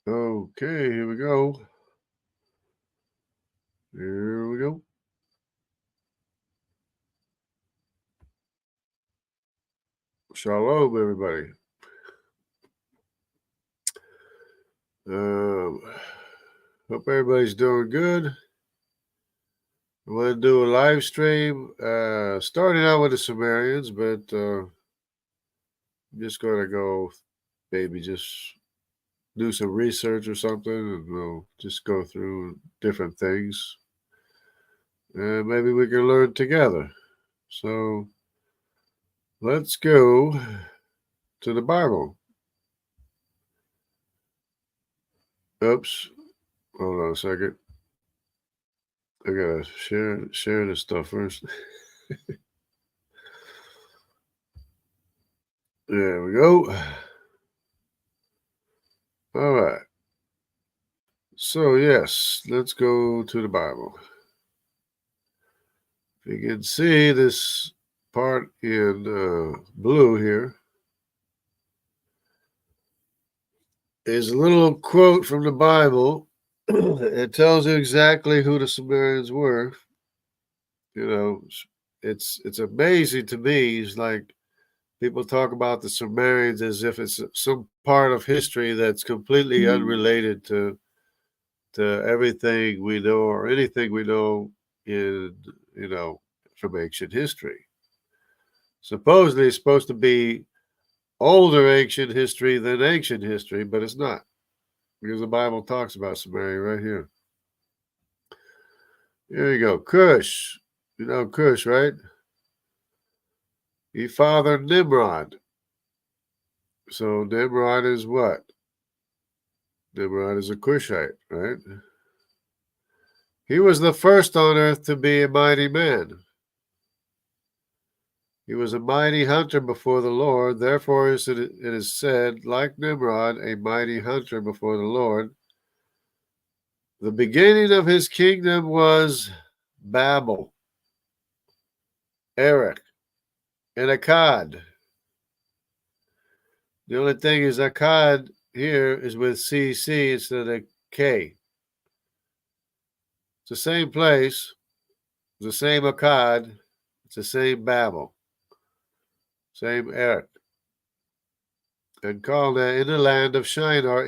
Okay, here we go. Here we go. Shalom, everybody. Hope everybody's doing good. I want to do a live stream, starting out with the Sumerians, but I'm just going to go maybe just do some research or something, and we'll just go through different things. And maybe we can learn together. So let's go to the Bible. Oops. Hold on a second. I gotta share this stuff first. There we go. All right. So yes, let's go to the Bible. You can see this part in blue here is a little quote from the Bible. It tells you exactly who the Sumerians were. You know, it's amazing to me. It's like people talk about the Sumerians as if it's some part of history that's completely unrelated to everything we know or anything we know in, from ancient history. Supposedly it's supposed to be older ancient history than ancient history, but it's not, because the Bible talks about Samaria right here. Here you go. Cush. You know Cush, right? He fathered Nimrod. So Nimrod is what? Nimrod is a Cushite, right? He was the first on earth to be a mighty man. He was a mighty hunter before the Lord. Therefore it is said, like Nimrod, a mighty hunter before the Lord. The beginning of his kingdom was Babel, Erech, and Accad. The only thing is Accad here is with CC instead of K. It's the same place, it's the same Accad, it's the same Babel, same Erech. And Calneh in the land of Shinar,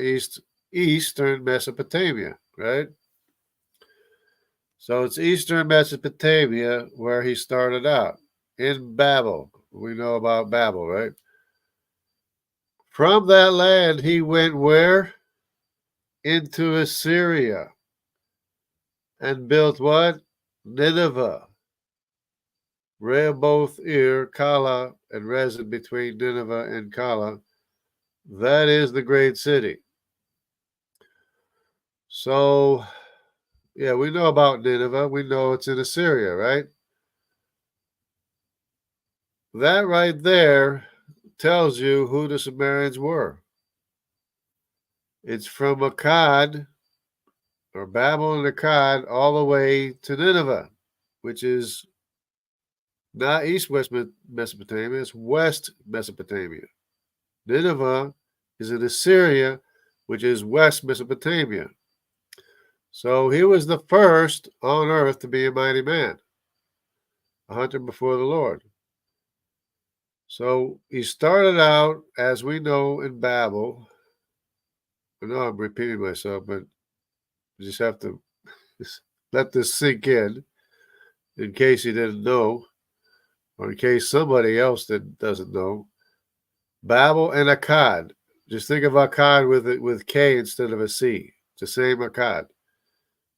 eastern Mesopotamia, right? So it's eastern Mesopotamia where he started out, in Babel. We know about Babel, right? From that land he went where? Into Assyria. And built what? Nineveh. Rehoboth-Ir, Calah, and Resen between Nineveh and Calah. That is the great city. So, yeah, we know about Nineveh. We know it's in Assyria, right? That right there tells you who the Sumerians were. It's from Akkad, or Babel and Akkad, all the way to Nineveh, which is not east-west Mesopotamia, it's west Mesopotamia. Nineveh is in Assyria, which is west Mesopotamia. So he was the first on earth to be a mighty man, a hunter before the Lord. So he started out, as we know, in Babel. I know I'm repeating myself, but you just have to let this sink in case you didn't know, or in case somebody else that doesn't know. Babel and Akkad. Just think of Akkad with K instead of a C. It's the same Akkad.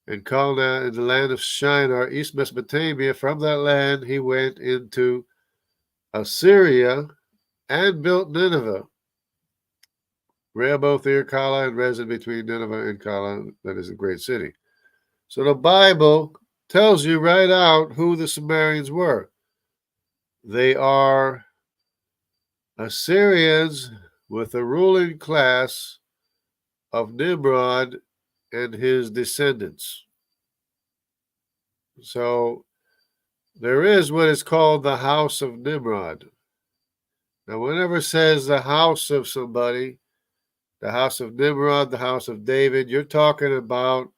And Calneh in the land of Shinar, east Mesopotamia. From that land he went into Assyria and built Nineveh. Rehoboth-Ir, Calah, and Resen between Nineveh and Calah. That is a great city. So the Bible tells you right out who the Sumerians were. They are Assyrians with a ruling class of Nimrod and his descendants. So there is what is called the house of Nimrod. Now, whenever it says the house of somebody, the house of Nimrod, the house of David. You're talking about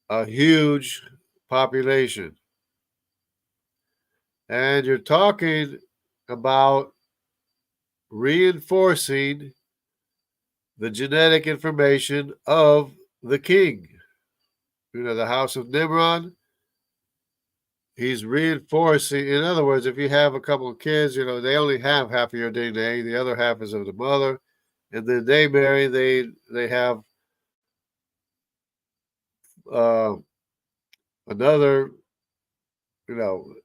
a huge population. And you're talking about reinforcing the genetic information of the king. The house of Nimrod, he's reinforcing. In other words, if you have a couple of kids, they only have half of your DNA. The other half is of the mother. And then they marry, they have another,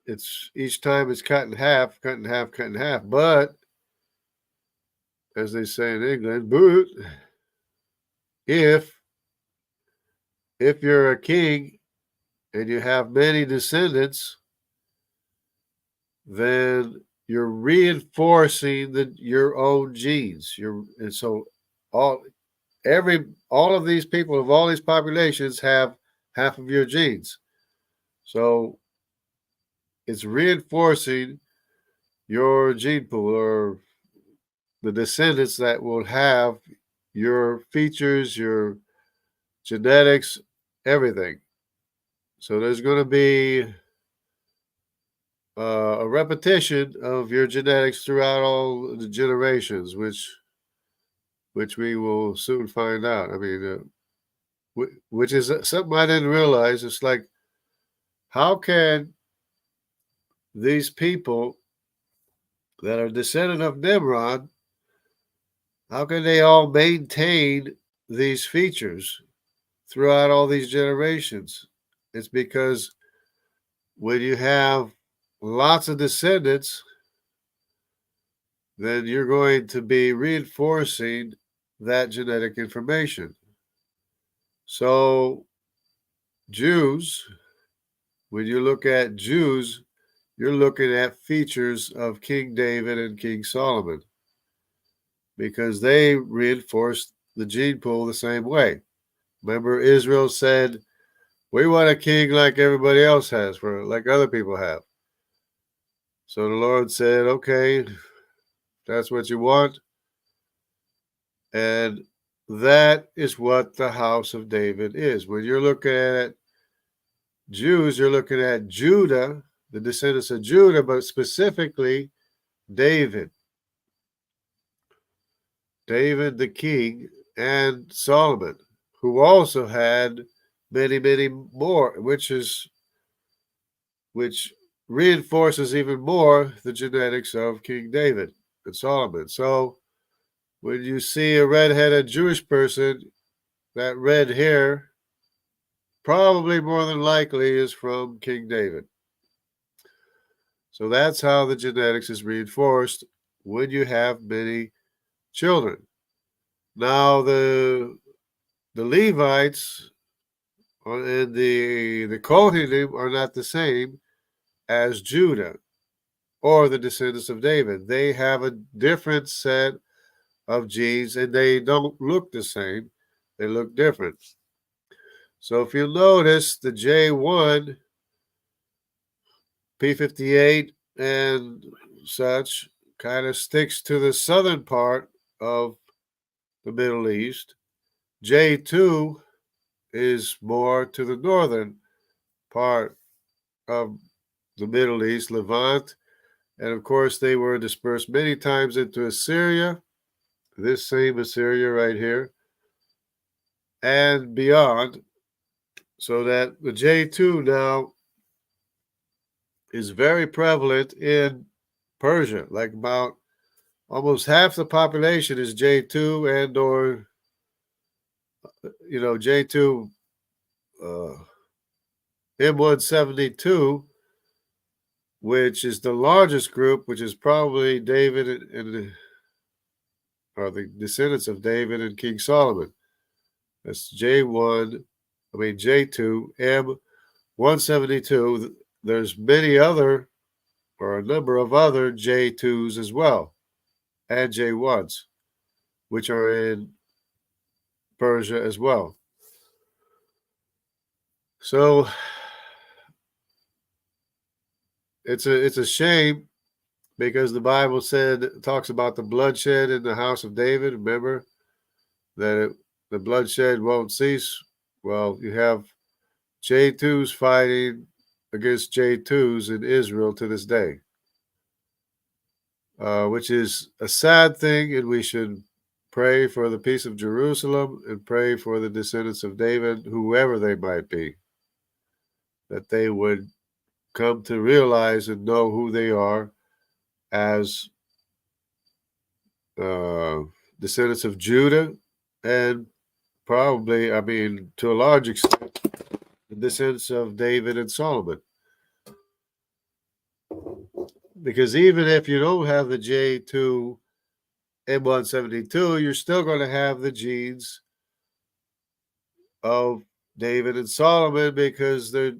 it's each time it's cut in half, cut in half, cut in half. But, as they say in England, but if you're a king and you have many descendants, then you're reinforcing your own genes. And so all of these people of all these populations have half of your genes. So it's reinforcing your gene pool, or the descendants that will have your features, your genetics, everything. So there's going to be a repetition of your genetics throughout all the generations, which we will soon find out. I mean, which is something I didn't realize. It's like, how can these people that are descendant of Nimrod, how can they all maintain these features throughout all these generations? It's because when you have lots of descendants, then you're going to be reinforcing that genetic information. So Jews, when you look at Jews, you're looking at features of King David and King Solomon, because they reinforced the gene pool the same way. Remember, Israel said, we want a king like everybody else has, like other people have. So the Lord said, okay, that's what you want. And that is what the house of David is. When you're looking at Jews, you're looking at Judah, the descendants of Judah, but specifically David the king, and Solomon, who also had many, many more, which reinforces even more the genetics of King David and Solomon. So when you see a red-headed Jewish person, that red hair probably more than likely is from King David. So that's how the genetics is reinforced when you have many children. Now the Levites and the Kohanim are not the same as Judah or the descendants of David. They have a different set of genes, and they don't look the same. They look different. So if you notice, the J1, P58, and such kind of sticks to the southern part of the Middle East. J2 is more to the northern part of the Middle East, Levant. And of course, they were dispersed many times into Assyria, this same Assyria right here, and beyond. So that the J2 now is very prevalent in Persia. Like about almost half the population is J2 and or, J2 M172, which is the largest group, which is probably David or the descendants of David and King Solomon. That's J2, M172. There's many other, or a number of other J2s as well, and J1s, which are in Persia as well. So it's a shame, because the Bible talks about the bloodshed in the house of David, remember? that the bloodshed won't cease. Well, you have J2s fighting against J2s in Israel to this day, which is a sad thing, and we should pray for the peace of Jerusalem and pray for the descendants of David, whoever they might be, that they would come to realize and know who they are as descendants of Judah, and probably, to a large extent, the descendants of David and Solomon. Because even if you don't have the J2 M172, you're still going to have the genes of David and Solomon, because they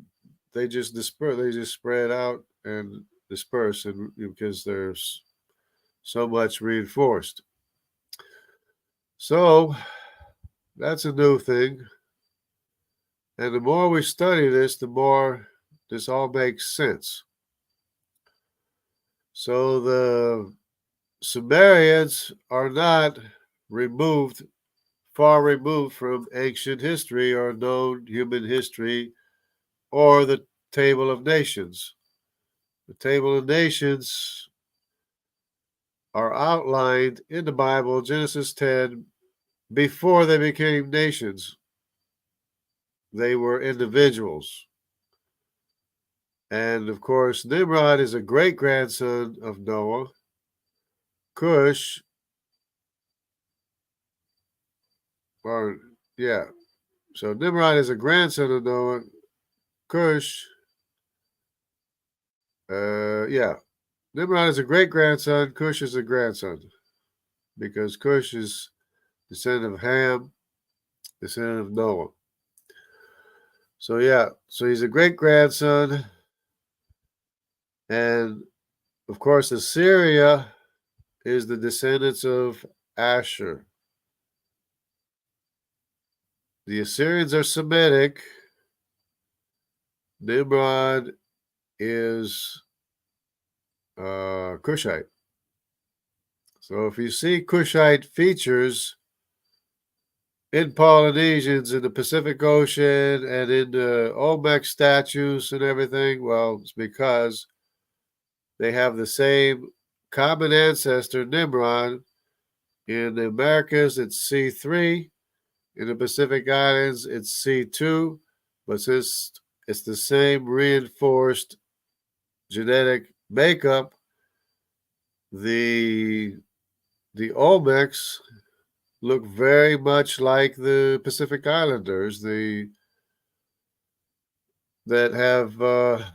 just disperse, they just spread out and disperse, and because there's so much reinforced. So that's a new thing. And the more we study this, the more this all makes sense. So the Sumerians are not far removed from ancient history or known human history or the Table of Nations. The Table of Nations are outlined in the Bible, Genesis 10, before they became nations. They were individuals. And of course, Nimrod is a great-grandson of Noah. Cush, so Nimrod is a grandson of Noah. Cush, Nimrod is a great-grandson. Cush is a grandson, because Cush is descendant of Ham, descendant of Noah. So he's a great-grandson. And of course, Assyria is the descendants of Asher. The Assyrians are Semitic. Nimrod is Cushite. So if you see Cushite features in Polynesians in the Pacific Ocean and in the Olmec statues and everything, well, it's because they have the same common ancestor, Nimrod. In the Americas, it's C3. In the Pacific Islands, it's C2. But since it's the same reinforced genetic makeup, the Olmecs look very much like the Pacific Islanders, that have the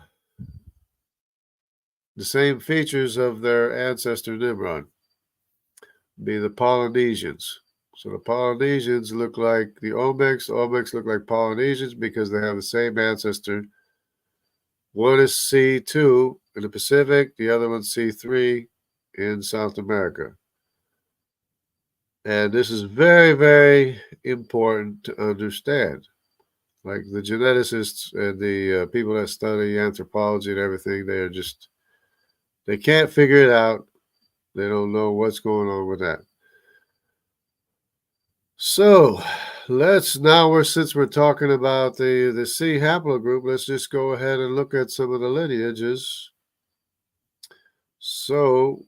same features of their ancestor Nimrod, be the Polynesians. So the Polynesians look like the Olmecs. Olmecs look like Polynesians because they have the same ancestor. One is C2 in the Pacific, the other one's C3 in South America. And this is very, very important to understand. Like the geneticists and the people that study anthropology and everything, they can't figure it out. They don't know what's going on with that. So since we're talking about the C haplogroup, let's just go ahead and look at some of the lineages. So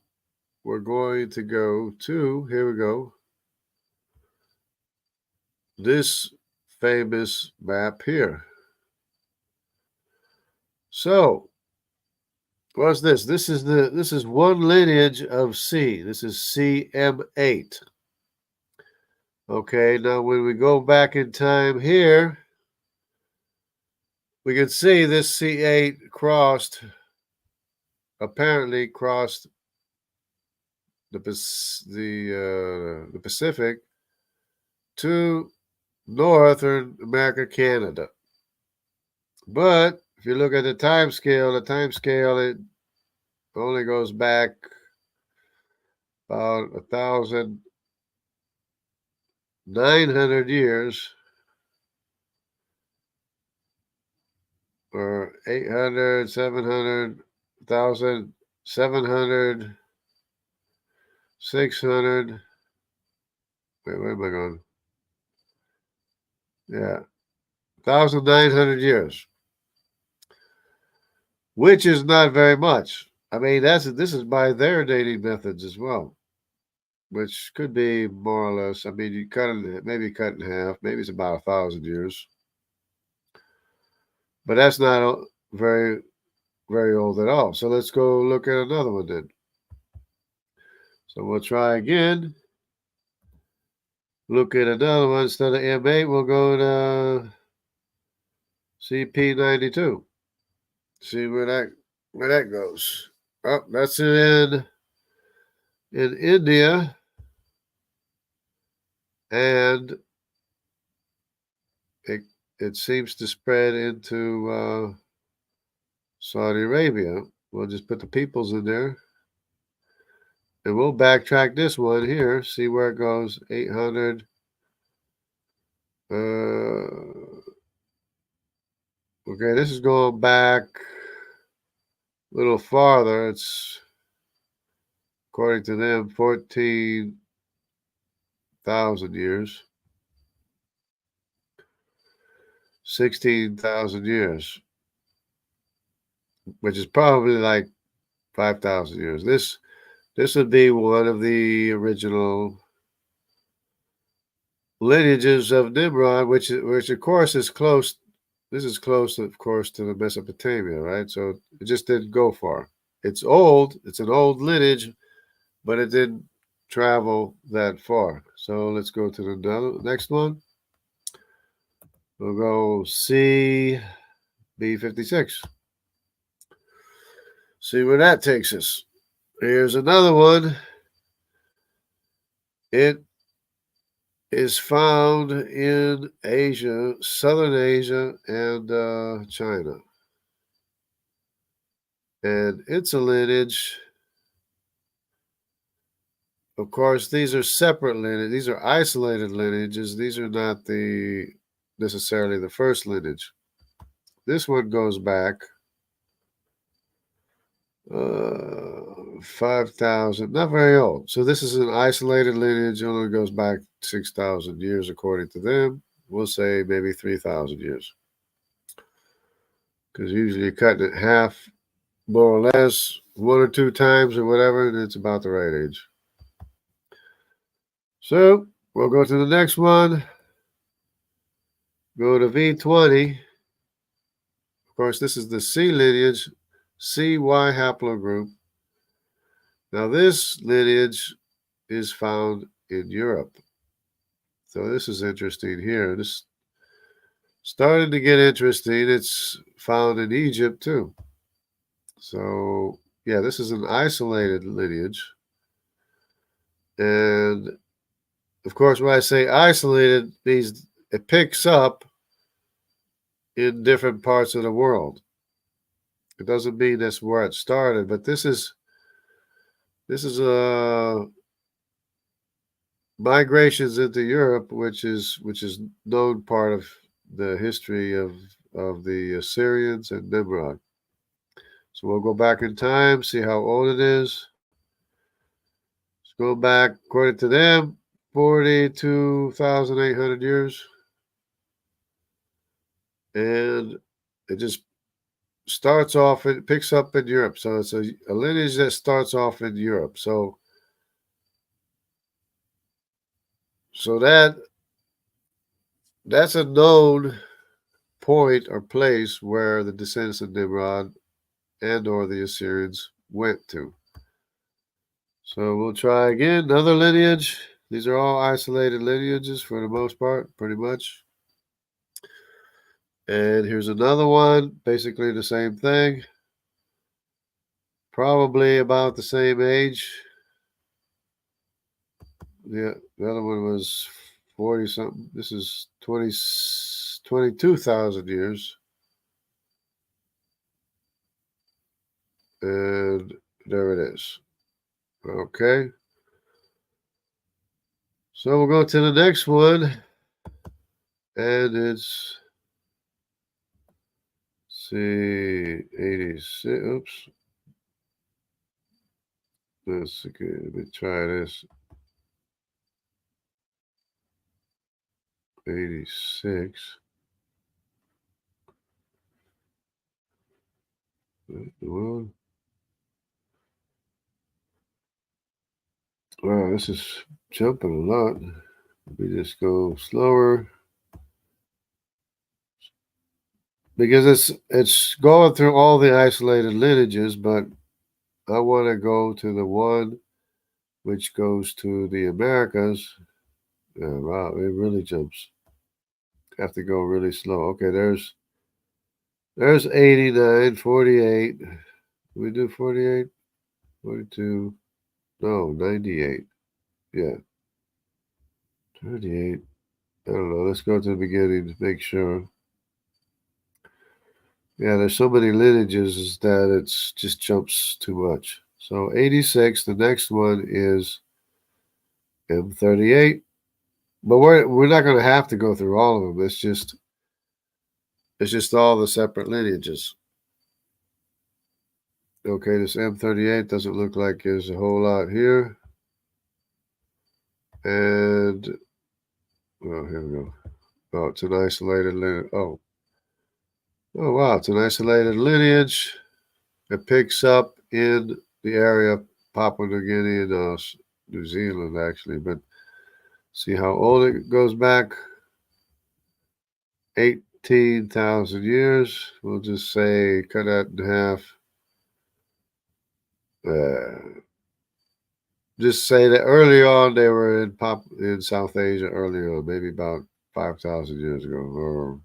we're going to go to, here we go, this famous map here. So what's this? This is one lineage of C. This is CM8. Okay, now when we go back in time here, we can see this C8 apparently crossed the Pacific to Northern America, Canada. But if you look at the time scale, it only goes back about 1,900 years, or 800, 700, 1,700, 600. Wait, where am I going? Yeah, 1,900 years, which is not very much. I mean, this is by their dating methods as well, which could be more or less. I mean, you maybe cut in half. Maybe it's about 1,000 years, but that's not very very old at all. So let's go look at another one then. So we'll try again. Look at another one. Instead of M8, we'll go to CP92. See where that goes. Oh, that's in India, and it seems to spread into Saudi Arabia. We'll just put the peoples in there, and we'll backtrack this one here. See where it goes. 800. Okay, this is going back a little farther. It's, according to them, 14,000 years. 16,000 years, which is probably like 5,000 years. This would be one of the original lineages of Nimrod, which of course is close. This is close, of course, to the Mesopotamia, right? So it just didn't go far. It's old. It's an old lineage, but it didn't travel that far. So let's go to the next one. We'll go CB56. See where that takes us. Here's another one. It is found in Asia, Southern Asia, and China. And it's a lineage. Of course, these are separate lineages. These are isolated lineages. These are not necessarily the first lineage. This one goes back 5,000, not very old. So this is an isolated lineage. It only goes back 6,000 years according to them. We'll say maybe 3,000 years. Because usually you're cutting it half, more or less, one or two times or whatever, and it's about the right age. So we'll go to the next one. Go to V20. Of course, this is the C lineage, CY haplogroup. Now, this lineage is found in Europe. So this is interesting here. This started to get interesting. It's found in Egypt too. So yeah, this is an isolated lineage. And of course, when I say isolated, means it picks up in different parts of the world. It doesn't mean that's where it started, but this is migrations into Europe, which is known part of the history of the Assyrians and Nimrod. So we'll go back in time, see how old it is. Let's go back, according to them, 42,800 years. And it just starts off, it picks up in Europe. So it's a lineage that starts off in Europe. So that's a known point or place where the descendants of Nimrod and or the Assyrians went to. So we'll try again. Another lineage. These are all isolated lineages for the most part, pretty much. And here's another one, basically the same thing. Probably about the same age. Yeah, the other one was 40 something. This is 22,000 years. And there it is. Okay. So we'll go to the next one. And it's, see, 86. Oops. Let's see. Let me try this. 86. Well, wow, this is jumping a lot. Let me just go slower. Because it's going through all the isolated lineages, but I want to go to the one which goes to the Americas. Yeah, wow, it really jumps. Have to go really slow. Okay, there's 89, 48. We do 48, 42. No, 98. Yeah. 38. I don't know. Let's go to the beginning to make sure. Yeah, there's so many lineages that it's just jumps too much. So 86, the next one is M38. But we're not going to have to go through all of them. It's just all the separate lineages. Okay, this M38 doesn't look like there's a whole lot here. And oh, here we go. Oh, it's an isolated lineage. Oh wow, it's an isolated lineage. It picks up in the area of Papua New Guinea and New Zealand, actually. But see how old it goes back? 18,000 years. We'll just say cut that in half. Just say that early on they were in South Asia earlier, maybe about 5,000 years ago, or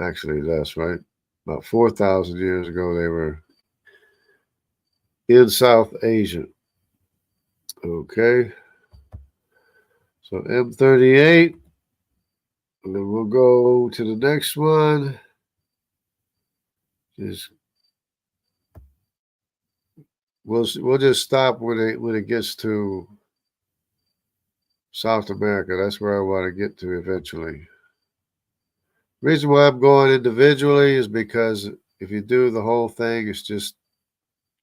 actually less, right? About 4,000 years ago they were in South Asia. Okay. So M38. And then we'll go to the next one. We'll just stop when it gets to South America. That's where I want to get to eventually. Reason why I'm going individually is because if you do the whole thing, it's just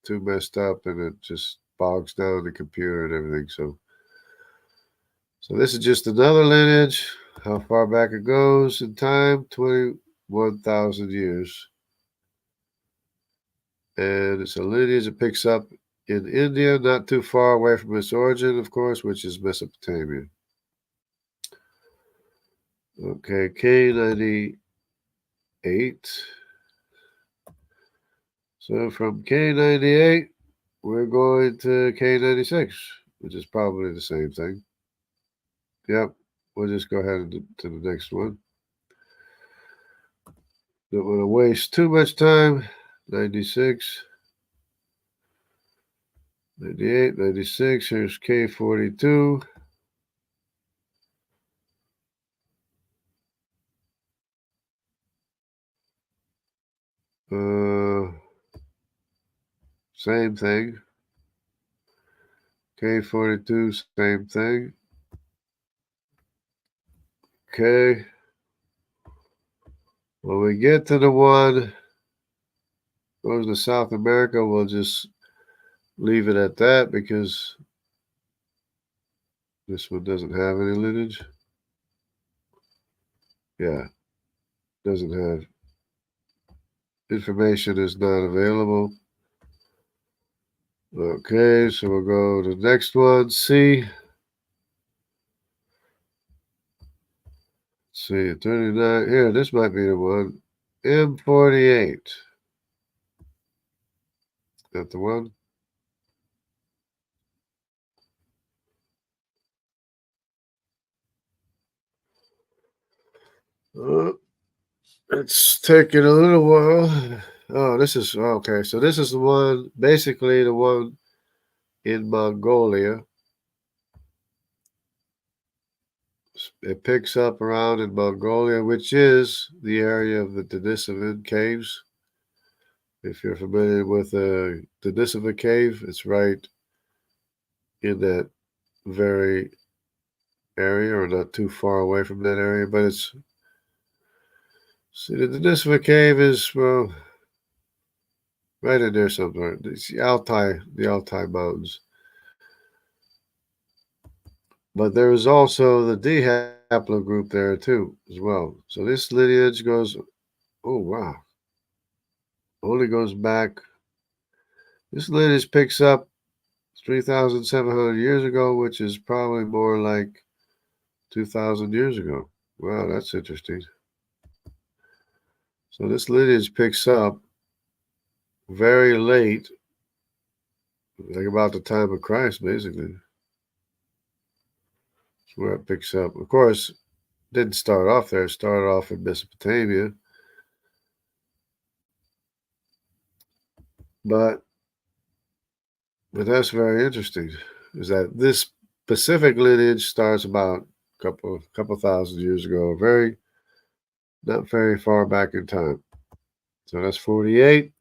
too messed up and it just bogs down the computer and everything. So this is just another lineage. How far back it goes in time? 21,000 years. And it's a lineage that picks up in India, not too far away from its origin, of course, which is Mesopotamia. Okay, K98. So from K98, we're going to K96, which is probably the same thing. Yep, we'll just go ahead to the next one. Don't want to waste too much time. 96, 98, 96. Here's K42. Same thing. K42, same thing. Okay. When we get to the one goes to South America, we'll just leave it at that because this one doesn't have any lineage. Yeah, doesn't have. Information is not available. Okay, so we'll go to the next one, C. See, 39. Here, this might be the one. M48. That the one? It's taking a little while. Oh, this is okay. So this is the one, basically the one in Mongolia. It picks up around in Mongolia, which is the area of the Denisovan caves. If you're familiar with the Denisova cave, it's right in that very area, or not too far away from that area. But it's see the Denisova cave is well right in there somewhere. It's the Altai Mountains. But there is also the haplogroup there too, as well. So this lineage goes, oh wow, only goes back. This lineage picks up 3,700 years ago, which is probably more like 2,000 years ago. Wow, that's interesting. So this lineage picks up very late, like about the time of Christ, basically. That's where it picks up. Of course, didn't start off there. It started off in Mesopotamia. But that's very interesting, is that this specific lineage starts about a couple thousand years ago, not very far back in time. So that's 48.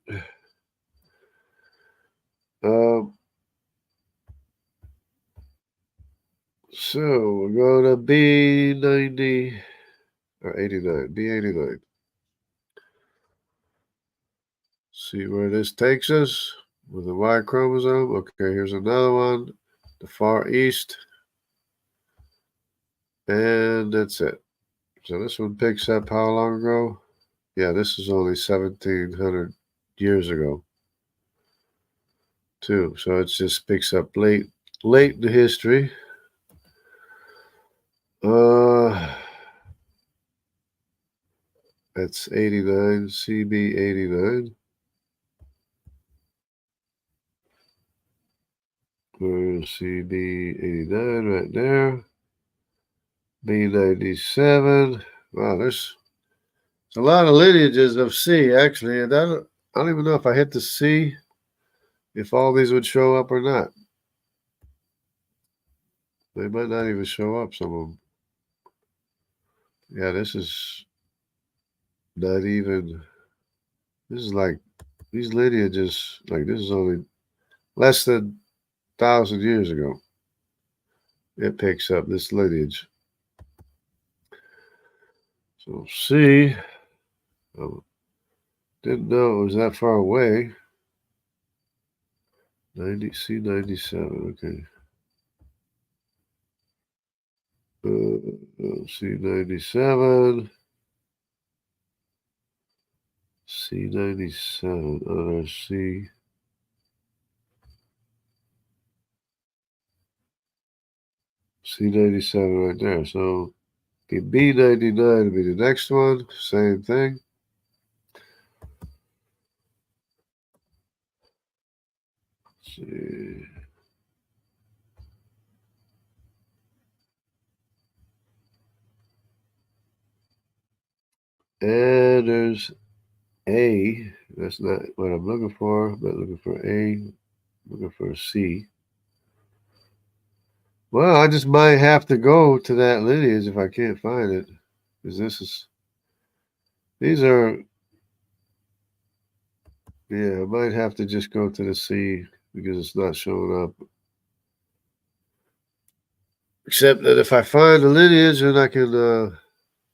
So we're going to B90 or 89, B89. See where this takes us with the Y chromosome. Okay, here's another one, the Far East. And that's it. So this one picks up how long ago? Yeah, this is only 1,700 years ago, too. So it just picks up late in the history. That's 89, CB 89. CB 89 right there. B97. Wow, there's a lot of lineages of C, actually. And I don't even know if I hit the C, if all these would show up or not. They might not even show up, some of them. Yeah, this is not even, this is like, these lineages, like this is only less than 1,000 years ago. It picks up this lineage. So C, didn't know it was that far away. C97, okay. C97. C97. Oh, there's C. C97 right there. So B99 would be the next one. Same thing. Let's see. And there's A. That's not what I'm looking for. I'm not looking for A. I'm looking for C. Well, I just might have to go to that lineage if I can't find it. Because these are, yeah, I might have to just go to the C because it's not showing up. Except that if I find the lineage, then I can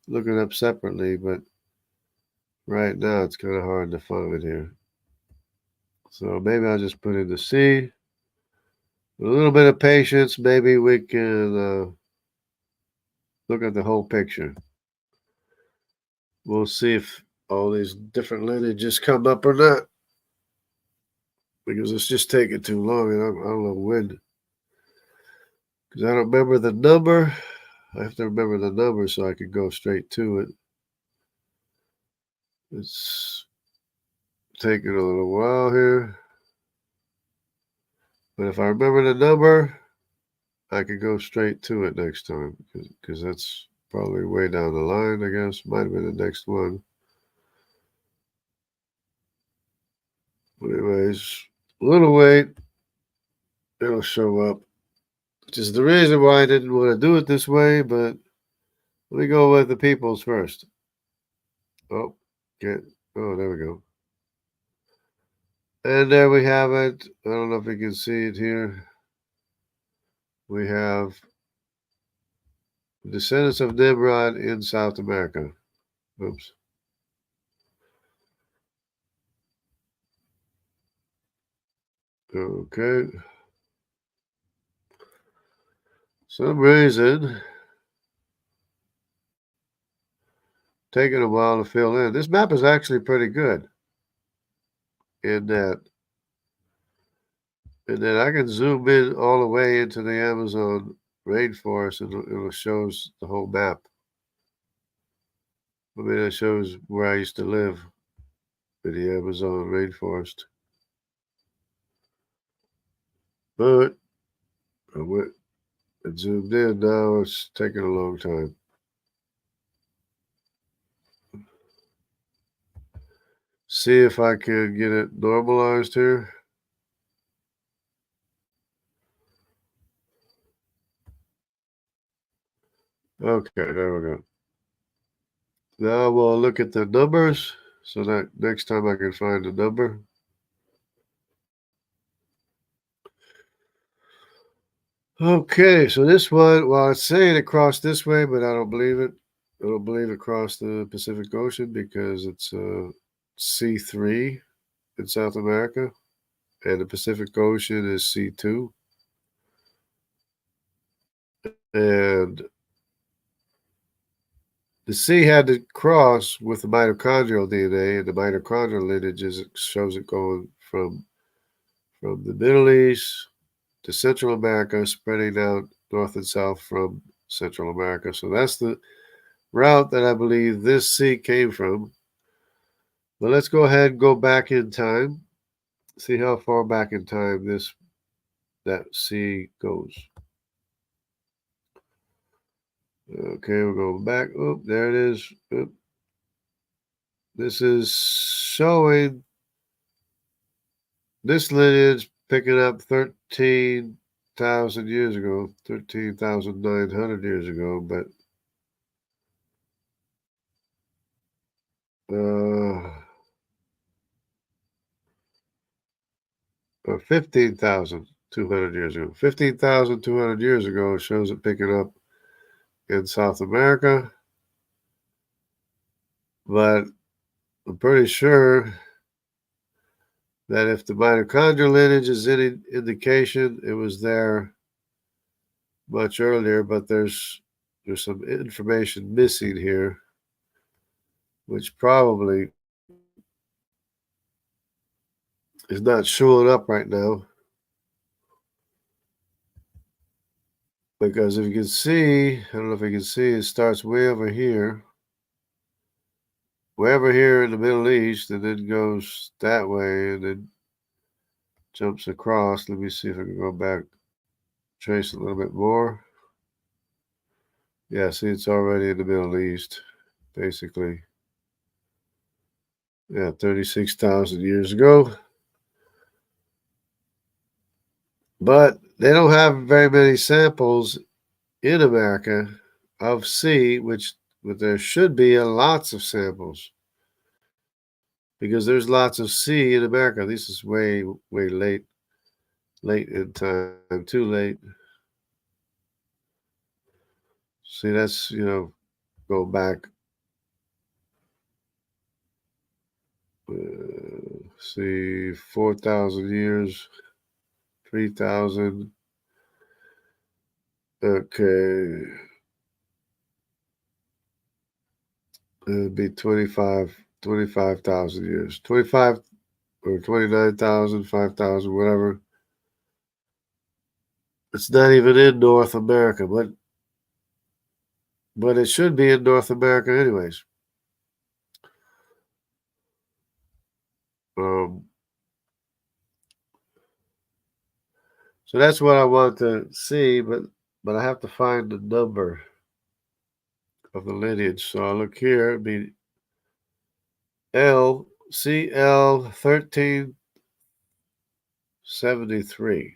look it up separately. But right now, it's kind of hard to find it here. So maybe I'll just put in the C. With a little bit of patience, maybe we can look at the whole picture. We'll see if all these different lineages come up or not. Because it's just taking too long, and I don't know when. Because I don't remember the number. I have to remember the number so I can go straight to it. It's taking a little while here. But if I remember the number, I can go straight to it next time. Because that's probably way down the line, I guess. Might have been the next one. But anyways, a little wait. It'll show up. Which is the reason why I didn't want to do it this way, but let me go with the peoples first. Oh, there we go. And there we have it. I don't know if you can see it here. We have descendants of Nimrod in South America. Oops. Okay. Some reason taking a while to fill in. This map is actually pretty good in that. And then I can zoom in all the way into the Amazon rainforest and it shows the whole map. I mean, it shows where I used to live in the Amazon rainforest. But I went and zoomed in. Now it's taking a long time. See if I can get it normalized here. Okay, there we go. Now we'll look at the numbers so that next time I can find the number. Okay, so this one, well, it's saying it crossed this way, but I don't believe it. I don't believe it crossed the Pacific Ocean because it's C3 in South America, and the Pacific Ocean is C2. And the C had to cross with the mitochondrial DNA, and the mitochondrial lineage shows it going from the Middle East to Central America, spreading out north and south from Central America. So that's the route that I believe this C came from. But let's go ahead and go back in time, see how far back in time that C goes. Okay, we're going back. Oh, there it is. Oop. This is showing this lineage picking up 13,000 years ago, 13,900 years ago, but 15,200 years ago. 15,200 years ago shows it picking up in South America, but I'm pretty sure that if the mitochondrial lineage is any indication, it was there much earlier, but there's some information missing here, which probably is not showing up right now. Because if you can see, I don't know if you can see, it starts way over here in the Middle East, and then goes that way, and then jumps across. Let me see if I can go back, trace a little bit more. Yeah, see, it's already in the Middle East, basically. Yeah, 36,000 years ago. But they don't have very many samples in America of C, but there should be lots of samples because there's lots of C in America. This is way late in time, too late. See, that's, go back. See, 4,000 years, 3,000. Okay. It'd be 25,000 years. 25 or 29,000, 5,000, whatever. It's not even in North America, but it should be in North America anyways. So that's what I want to see, but I have to find the number of the lineage. So I'll look here. It'd be CL 1373.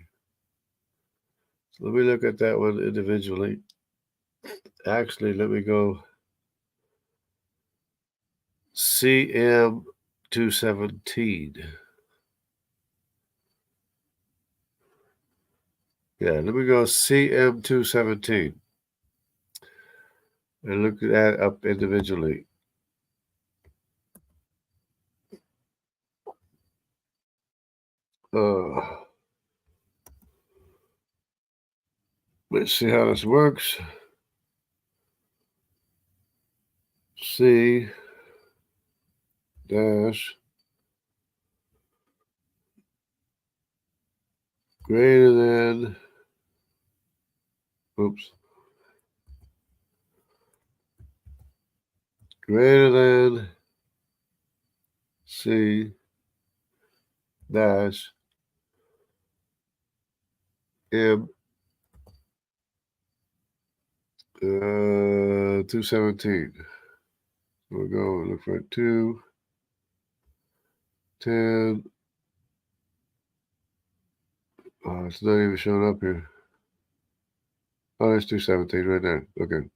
So let me look at that one individually. Actually, let me go CM 217. Yeah, let me go CM 217 and look that up individually. Let's see how this works. C dash greater than, greater than C dash M 217. We'll go and look for 210. Oh, it's not even showing up here. Oh, there's 217 right there. Okay.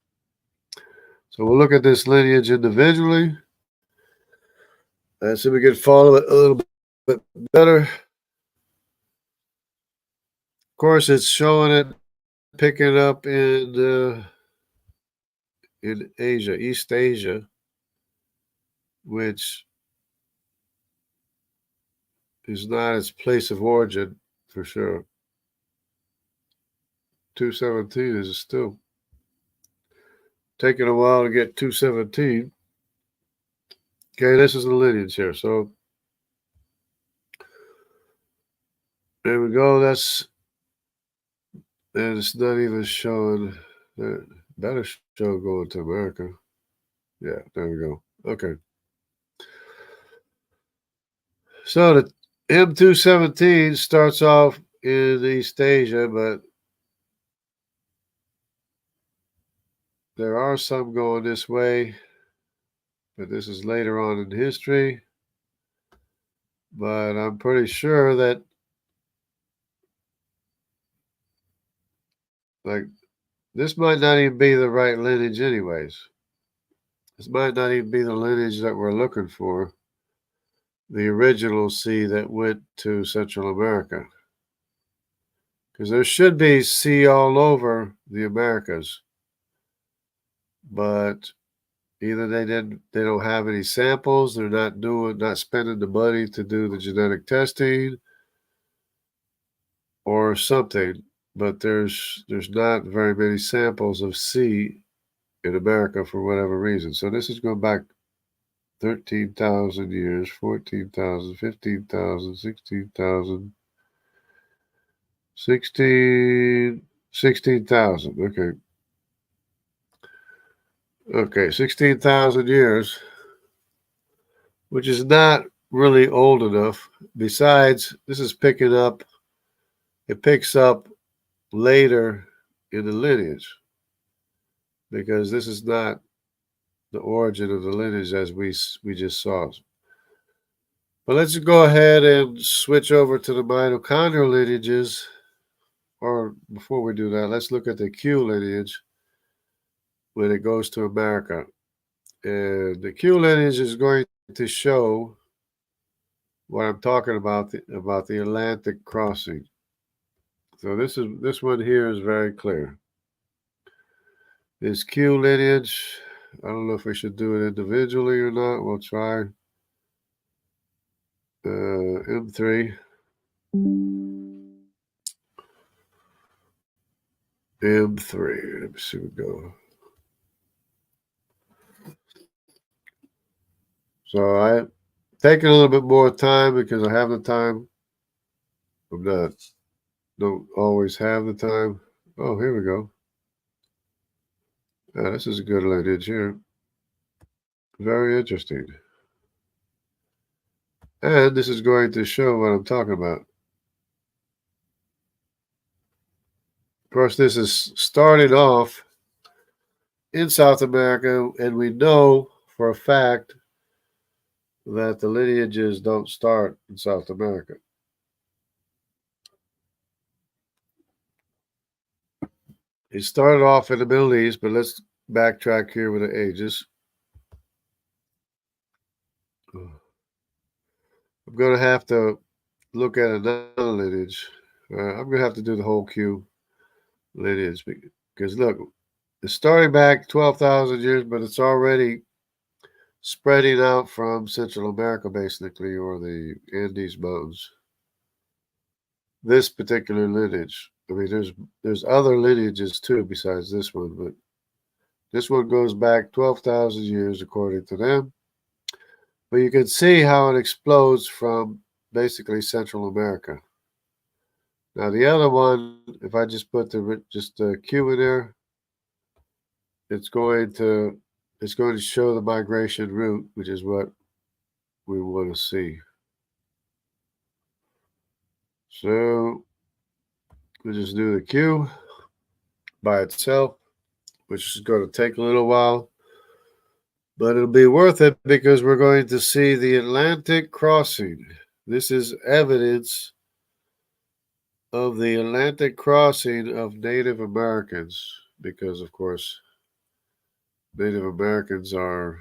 So we'll look at this lineage individually and see if we can follow it a little bit better. Of course, it's showing it picking up in Asia, East Asia, which is not its place of origin for sure. 217 is still taking a while to get 217. Okay, this is the lineage here. So there we go. And it's not even showing. Better show going to America. Yeah, there we go. Okay. So the M217 starts off in East Asia, but there are some going this way. But this is later on in history. But I'm pretty sure that, like, this might not even be the right lineage anyways. This might not even be the lineage that we're looking for. The original C that went to Central America. Because there should be C all over the Americas. But either they don't have any samples, they're not spending the money to do the genetic testing or something. But there's not very many samples of C in America for whatever reason. So this is going back 13,000 years, 14,000, 15,000, 16,000, 16,000. Okay. Okay, 16,000 years, which is not really old enough. Besides, this is picking up, it picks up later in the lineage because this is not the origin of the lineage as we just saw. But let's go ahead and switch over to the mitochondrial lineages. Or before we do that, let's look at the Q lineage when it goes to America. And the Q lineage is going to show what I'm talking about, the Atlantic crossing. So this one here is very clear. This Q lineage, I don't know if we should do it individually or not. We'll try. M3. M3. Let me see what we go. So I taking a little bit more time because I have the time. Don't always have the time. Oh, here we go. This is a good lineage here. Very interesting. And this is going to show what I'm talking about. Of course, this is starting off in South America, and we know for a fact that the lineages don't start in South America. It started off in the Middle East, but let's backtrack here with the ages. I'm going to have to look at another lineage. I'm going to have to do the whole Q lineage because look, it's starting back 12,000 years, but it's already spreading out from Central America, basically, or the Andes Mountains. This particular lineage. I mean, there's other lineages too besides this one, but This one goes back 12,000 years according to them. But you can see how it explodes from basically Central America. Now the other one, if I just put the Q in there, it's going to show the migration route, which is what we want to see. So we'll just do the Q by itself, which is going to take a little while, but it'll be worth it because we're going to see the Atlantic crossing. This is evidence of the Atlantic crossing of Native Americans, because of course Native Americans are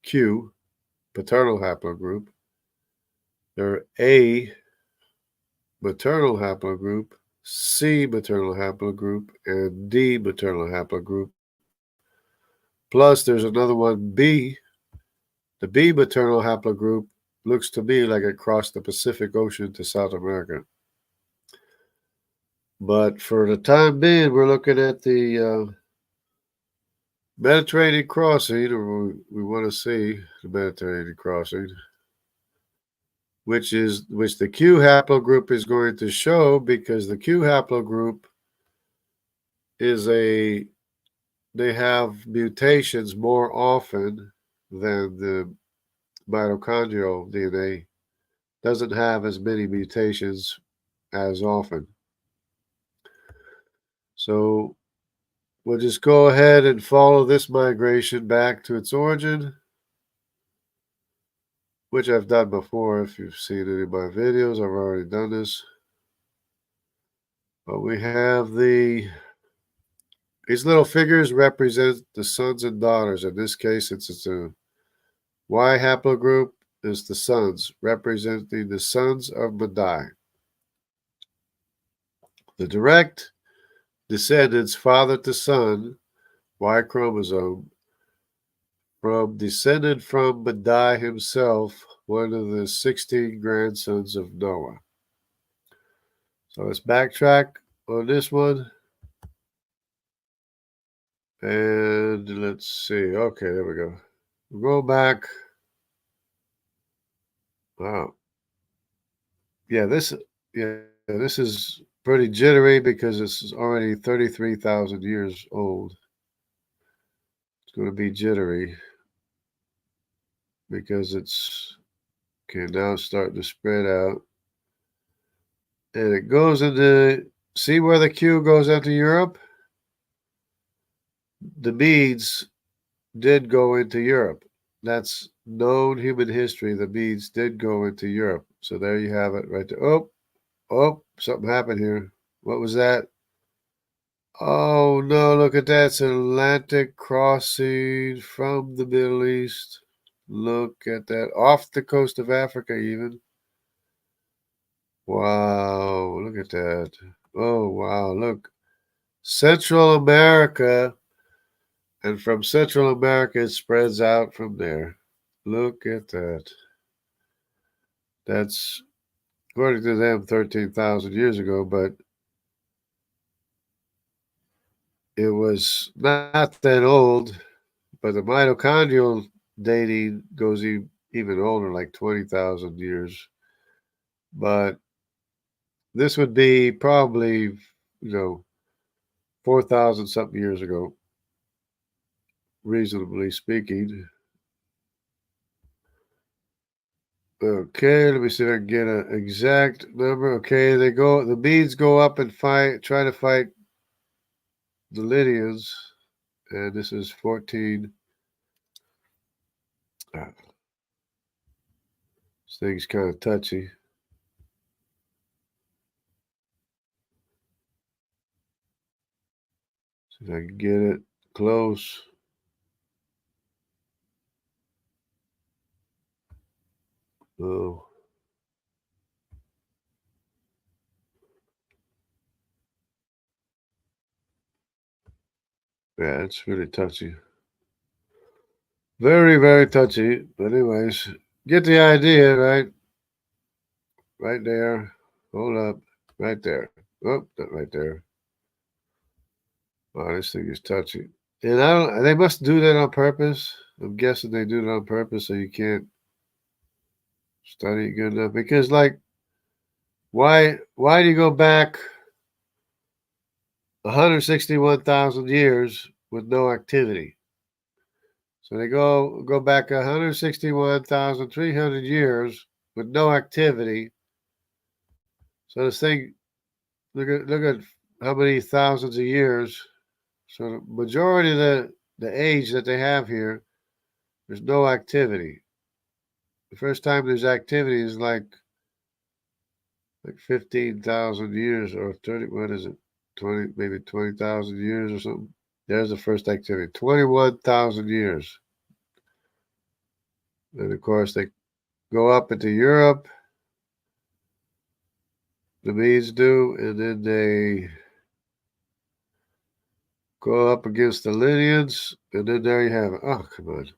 Q, paternal haplogroup. They're A, maternal haplogroup, C, maternal haplogroup, and D, maternal haplogroup. Plus, there's another one, B. The B maternal haplogroup looks to me like it crossed the Pacific Ocean to South America. But for the time being, we're looking at the Mediterranean crossing, or we want to see the Mediterranean crossing, which the Q haplogroup is going to show, because the Q haplogroup is they have mutations more often than the mitochondrial DNA. Doesn't have as many mutations as often. So we'll just go ahead and follow this migration back to its origin, which I've done before. If you've seen any of my videos, I've already done this. But we have these little figures represent the sons and daughters. In this case, it's a Y haplogroup is the sons, representing the sons of Madai. The direct descendants, father to son, Y chromosome, descended from Madai himself, one of the 16 grandsons of Noah. So let's backtrack on this one. And let's see. Okay, there we go. We'll go back. Wow. Yeah, this is pretty jittery because this is already 33,000 years old. It's going to be jittery because it's now starting to spread out. And it goes into, see where the Q goes into Europe? The beads did go into Europe. That's known human history. The beads did go into Europe. So there you have it right there. Oh, something happened here. What was that? Oh no, look at that. It's an Atlantic crossing from the Middle East. Look at that. Off the coast of Africa, even. Wow, look at that. Oh, wow, look. Central America. And from Central America, it spreads out from there. Look at that. That's, according to them, 13,000 years ago, but it was not that old. But the mitochondrial dating goes even older, like 20,000 years. But this would be probably, 4,000 something years ago, reasonably speaking. Okay, let me see if I can get an exact number. Okay, the beads go up and try to fight the Lydians. And this is 14. This thing's kind of touchy. See if I can get it close. Oh. Yeah, it's really touchy. Very, very touchy. But anyways, get the idea, right? Right there. Hold up. Right there. Oh, not right there. Wow, this thing is touchy. And they must do that on purpose. I'm guessing they do it on purpose so you can't study it good enough. Because, like, why do you go back 161,000 years with no activity? So they go back 161,300 years with no activity. So this thing, look at how many thousands of years. So the majority of the age that they have here, there's no activity. The first time there's activity is like 15,000 years or 30. What is it? 20, maybe 20,000 years or something. There's the first activity. 21,000 years. And of course, they go up into Europe. The Medes do, and then they go up against the Lydians, and then there you have it. Oh, come on.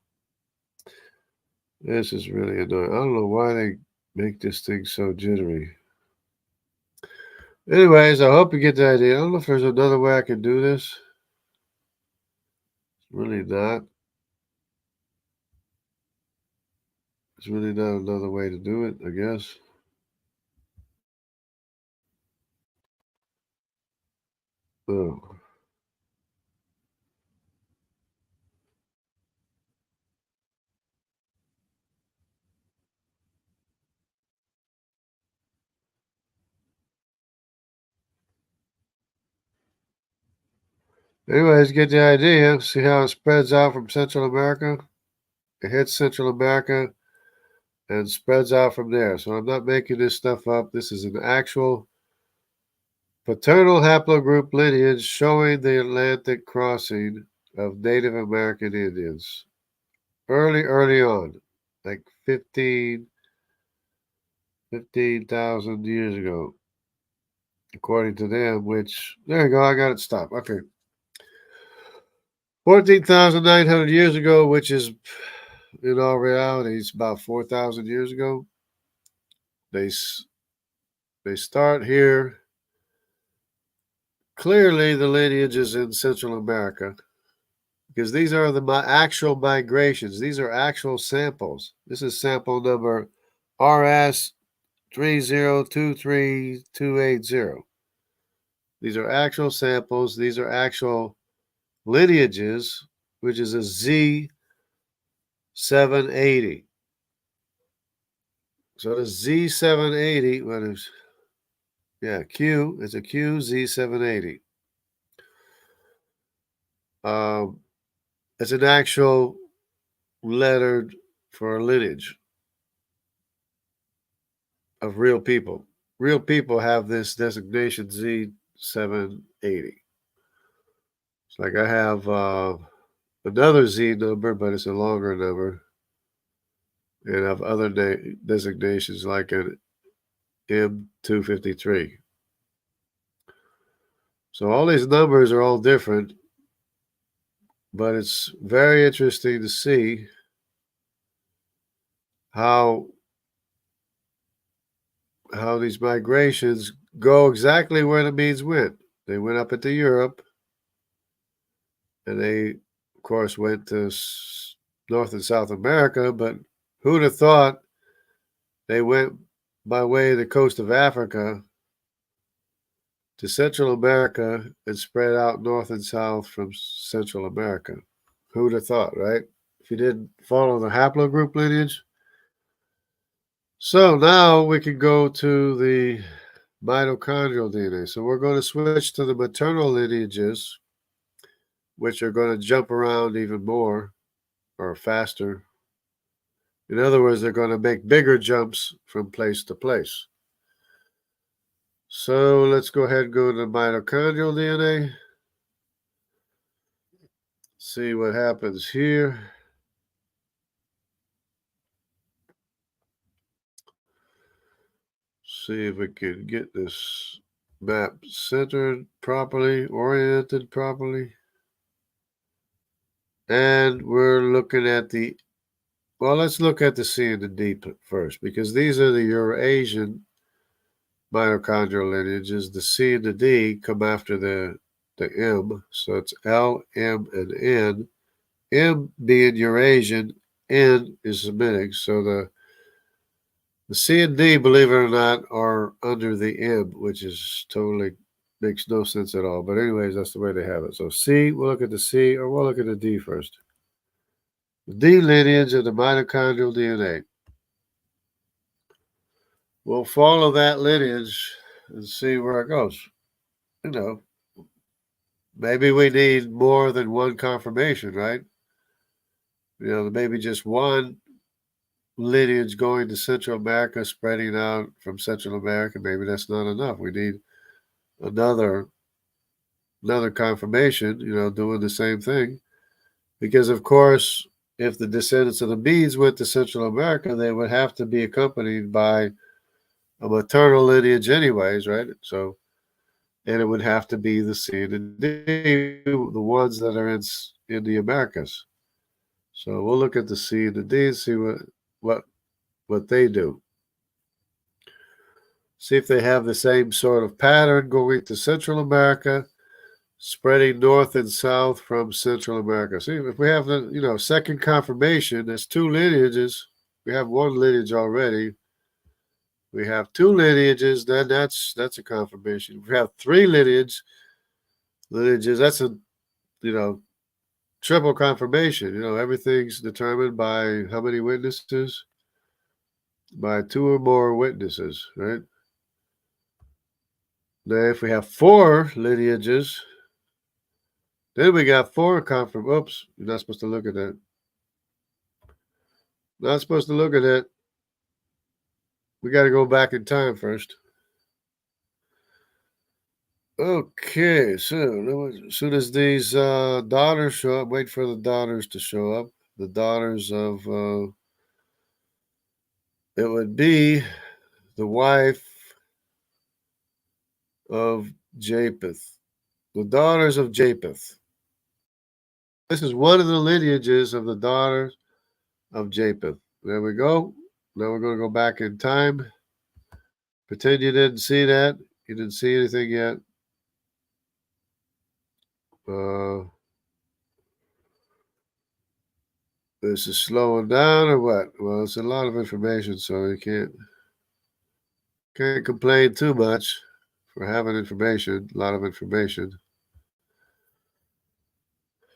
This is really annoying. I don't know why they make this thing so jittery. Anyways, I hope you get the idea. I don't know if there's another way I can do this. It's really not. There's really not another way to do it, I guess. Oh. Anyways, get the idea. See how it spreads out from Central America? It hits Central America and spreads out from there. So I'm not making this stuff up. This is an actual paternal haplogroup lineage showing the Atlantic crossing of Native American Indians. Early on, like 15,000 years ago, according to them, which, there you go, I got it stopped. Okay. 14,900 years ago, which is, in all reality, it's about 4,000 years ago. They start here. Clearly, the lineage is in Central America because these are the actual migrations. These are actual samples. This is sample number RS 3023280. These are actual samples. These are actual lineages, which is a Z780. So the Z780, what is, yeah, Q, it's a QZ780. It's an actual lettered for a lineage of real people. Real people have this designation Z780. It's like I have another Z number, but it's a longer number. And I have other designations like an M253. So all these numbers are all different, but it's very interesting to see how these migrations go exactly where the Medes went. They went up into Europe, and they, of course, went to North and South America, but who'd have thought they went by way of the coast of Africa to Central America and spread out north and south from Central America? Who'd have thought, right? If you didn't follow the haplogroup lineage. So now we can go to the mitochondrial DNA. So we're going to switch to the maternal lineages, which are going to jump around even more or faster. In other words, they're going to make bigger jumps from place to place. So let's go ahead and go to the mitochondrial DNA. See what happens here. See if we can get this map centered properly, oriented properly. And we're looking at well, let's look at the C and the D first, because these are the Eurasian mitochondrial lineages. The C and the D come after the the M. So it's L, M, and N. M being Eurasian, N is Semitic. So the C and D, believe it or not, are under the M, which is totally makes no sense at all. But anyways, that's the way they have it. So C, we'll look at the C, or we'll look at the D first. The D lineage of the mitochondrial DNA. We'll follow that lineage and see where it goes. You know, maybe we need more than one confirmation, right? You know, maybe just one lineage going to Central America, spreading out from Central America. Maybe that's not enough. We need another confirmation, you know, doing the same thing. Because, of course, if the descendants of the Medes went to Central America, they would have to be accompanied by a maternal lineage anyways, right? So, and it would have to be the C and the D, the ones that are in the Americas. So we'll look at the C and the D and see what they do. See if they have the same sort of pattern going to Central America, spreading north and south from Central America. See, if we have the second confirmation, there's two lineages. We have one lineage already. We have two lineages, then that's a confirmation. If we have three lineages, that's a triple confirmation. Everything's determined by how many witnesses? By two or more witnesses, right? Now, if we have four lineages, then we got four confirmations. Oops, you're not supposed to look at that. Not supposed to look at that. We got to go back in time first. Okay, so as soon as these daughters show up, wait for the daughters to show up. The daughters of, it would be the wife of Japheth. The daughters of Japheth. This is one of the lineages of the daughters of Japheth. There we go. Now we're going to go back in time. Pretend you didn't see that. You didn't see anything yet. This is slowing down or what? Well, it's a lot of information, so you can't complain too much for having information, a lot of information.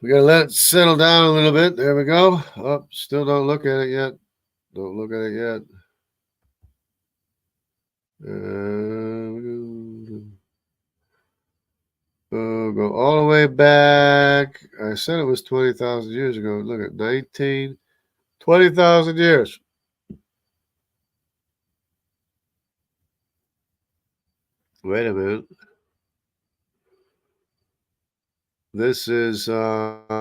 We got to let it settle down a little bit. There we go. Oh, still don't look at it yet. Don't look at it yet. Go all the way back. I said it was 20,000 years ago. Look at 20,000 years. Wait a minute. This is actually,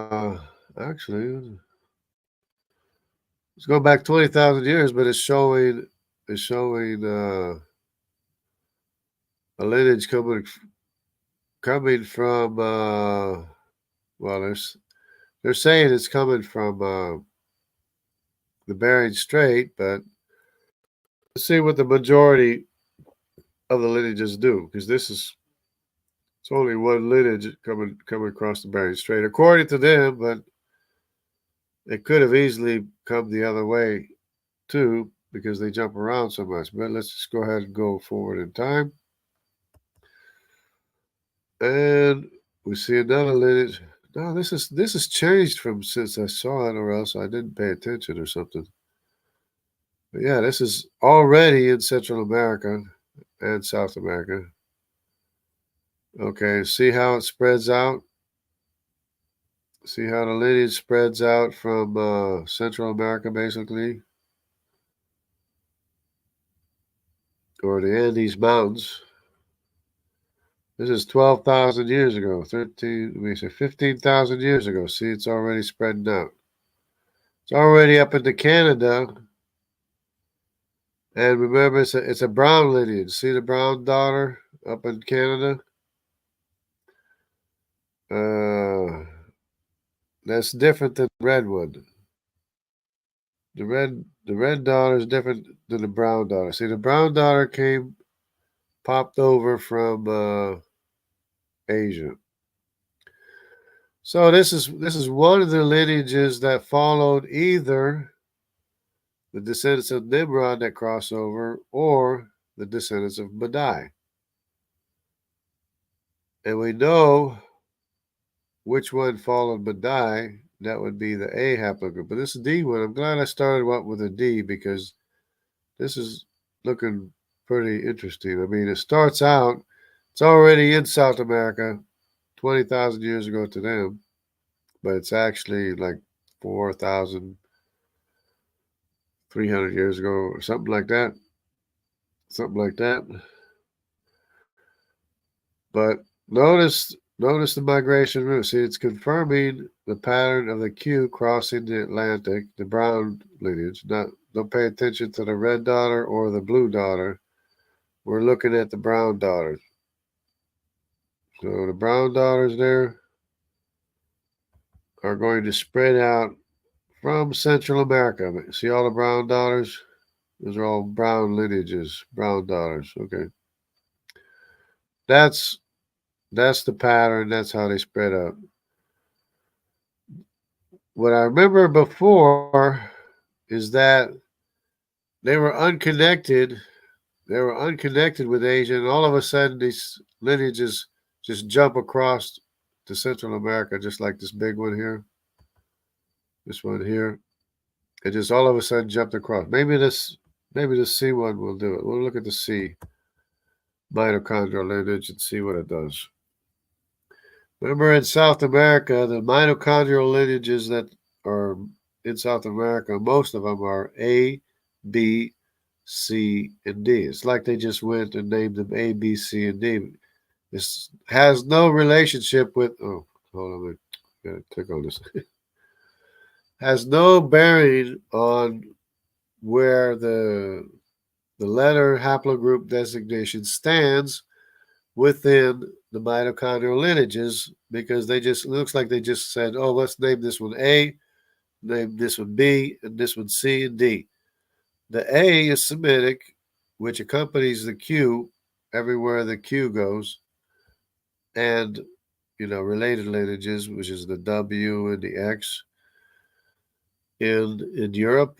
let's go back 20,000 years, but it's showing a lineage coming from well, they're saying it's coming from the Bering Strait, but let's see what the majority of the lineages do, because it's only one lineage coming across the Bering Strait, according to them, but it could have easily come the other way too, because they jump around so much. But let's just go ahead and go forward in time. And we see another lineage. No, this has changed from since I saw it, or else I didn't pay attention or something. But yeah, this is already in Central America and South America. Okay, see how it spreads out? See how the lineage spreads out from Central America, basically? Or the Andes Mountains. This is 12,000 years ago. 15,000 years ago. See, it's already spreading out. It's already up into Canada. And remember, it's a brown lineage. See the brown daughter up in Canada? That's different than the red one. The red daughter is different than the brown daughter. See, the brown daughter popped over from Asia. So this is one of the lineages that followed either the descendants of Nimrod that cross over or the descendants of Madai. And we know which one followed Madai. That would be the A haplogroup. But this D one, I'm glad I started up with a D because this is looking pretty interesting. I mean, it starts out, it's already in South America 20,000 years ago to them, but it's actually like 4,300 years ago or something like that. Something like that. But notice the migration route. See, it's confirming the pattern of the Q crossing the Atlantic, the brown lineage. Don't pay attention to the red daughter or the blue daughter. We're looking at the brown daughters. So the brown daughters there are going to spread out from Central America. See all the brown daughters? Those are all brown lineages, brown daughters. Okay. That's the pattern. That's how they spread out. What I remember before is that they were unconnected. They were unconnected with Asia, and all of a sudden these lineages just jump across to Central America, just like this big one here. This one here. It just all of a sudden jumped across. Maybe the C one will do it. We'll look at the C mitochondrial lineage and see what it does. Remember in South America, the mitochondrial lineages that are in South America, most of them are A, B, C, and D. It's like they just went and named them A, B, C, and D. This has no relationship with, oh, hold on, I gotta click on this. Has no bearing on where the letter haplogroup designation stands within the mitochondrial lineages, because they just, it looks like they just said, oh, let's name this one A, name this one B, and this one C and D. The A is Semitic, which accompanies the Q everywhere the Q goes, and related lineages, which is the W and the X in Europe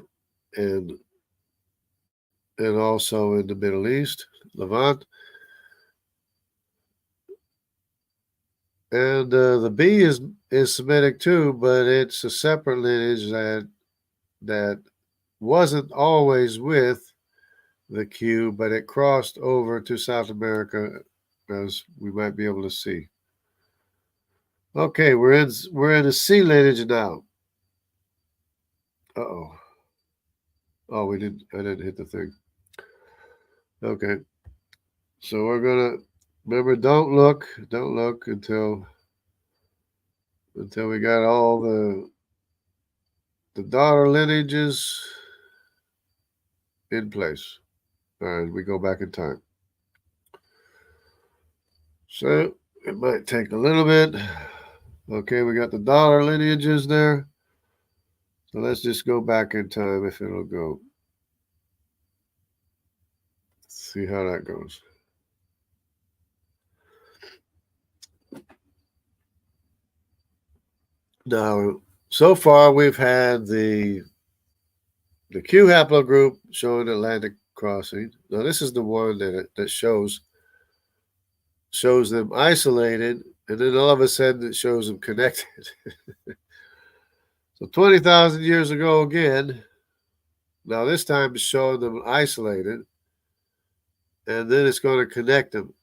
and also in the Middle East, Levant. And the B is Semitic too, but it's a separate lineage that wasn't always with the Q, but it crossed over to South America, as we might be able to see. Okay, we're in the C lineage now. Uh-oh. Oh, I didn't hit the thing. Okay. So we're gonna remember, don't look until we got all the daughter lineages in place. All right, we go back in time. So it might take a little bit. Okay, we got the daughter lineages there. So let's just go back in time if it'll go. Let's see how that goes. Now, so far we've had the Q haplogroup showing Atlantic crossing. Now this is the one that shows them isolated, and then all of a sudden it shows them connected. So 20,000 years ago again. Now this time it's showing them isolated, and then it's going to connect them.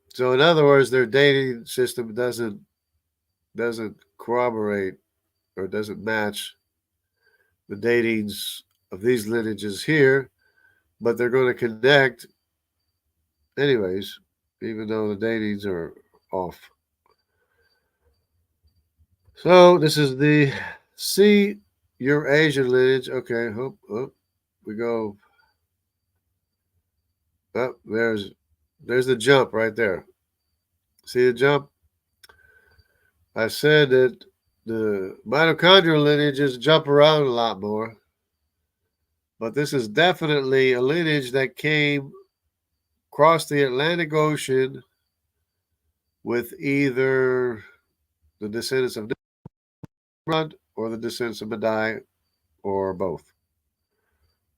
So in other words, their dating system doesn't corroborate or doesn't match the datings of these lineages here, but they're going to connect anyways, even though the datings are off. So this is the C Eurasian lineage. Okay, we go. Oh, there's the jump right there. See the jump? I said that the mitochondrial lineages jump around a lot more, but this is definitely a lineage that came across the Atlantic Ocean with either the descendants of Nimrod or the descendants of Madai or both.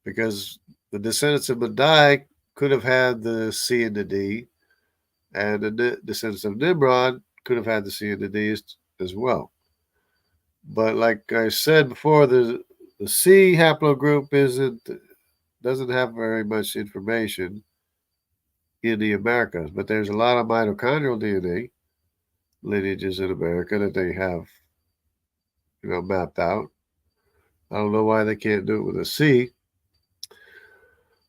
Because the descendants of Madai could have had the C and the D, and the descendants of Nimrod could have had the C and the D as well. But like I said before, the C haplogroup doesn't have very much information in the Americas, but there's a lot of mitochondrial DNA lineages in America that they have, mapped out. I don't know why they can't do it with a C.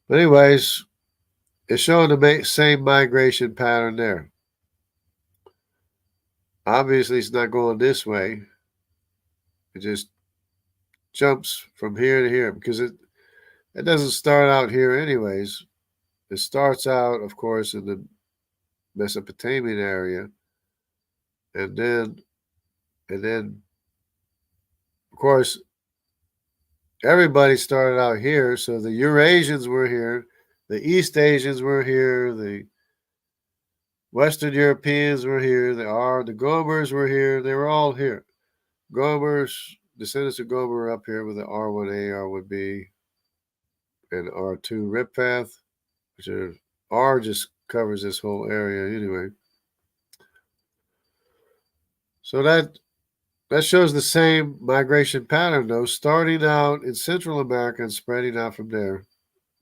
But anyways, it's showing the same migration pattern there. Obviously, it's not going this way. It just jumps from here to here because it doesn't start out here anyways. It starts out, of course, in the Mesopotamian area, and then, of course, everybody started out here. So the Eurasians were here, the East Asians were here, the Western Europeans were here, the Gomers were here. They were all here. Gomers, descendants of Gomer are up here with the R1A, R1B, and R2 rip path, which are R just covers this whole area anyway. So that shows the same migration pattern, though, starting out in Central America and spreading out from there,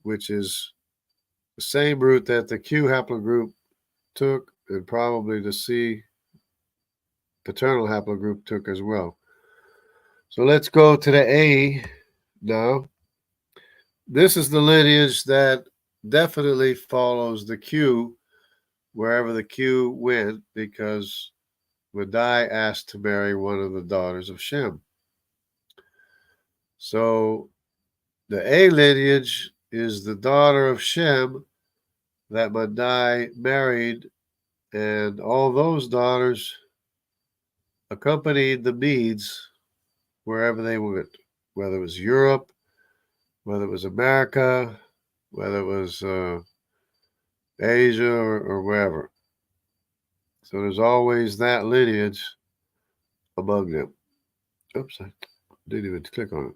which is the same route that the Q haplogroup took and probably the C paternal haplogroup took as well. So let's go to the A now. This is the lineage that definitely follows the Q wherever the Q went, because Madai asked to marry one of the daughters of Shem. So the A lineage is the daughter of Shem that Madai married, and all those daughters accompanied the Medes wherever they went, whether it was Europe, whether it was America, whether it was Asia or wherever. So there's always that lineage among them. Oops, I didn't even click on it.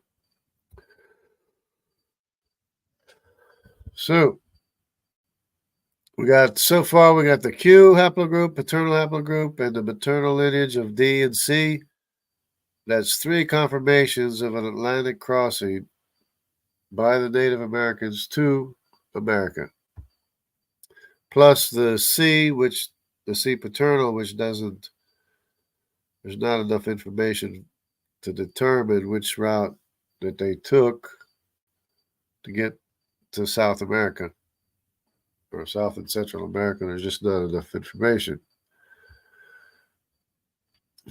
So so far we got the Q haplogroup, paternal haplogroup, and the maternal lineage of D and C. That's 3 confirmations of an Atlantic crossing by the Native Americans to America. Plus the C, the C paternal, which there's not enough information to determine which route that they took to get to South America or South and Central America. There's just not enough information.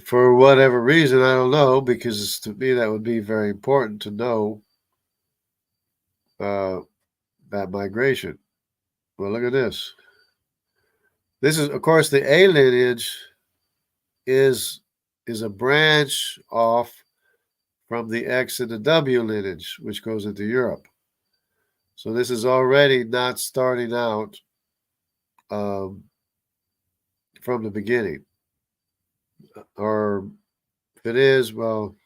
For whatever reason, I don't know, because to me that would be very important to know that migration. Well, look at this. This is, of course, the A lineage is a branch off from the X and the W lineage, which goes into Europe. So this is already not starting out from the beginning. Or if it is, well,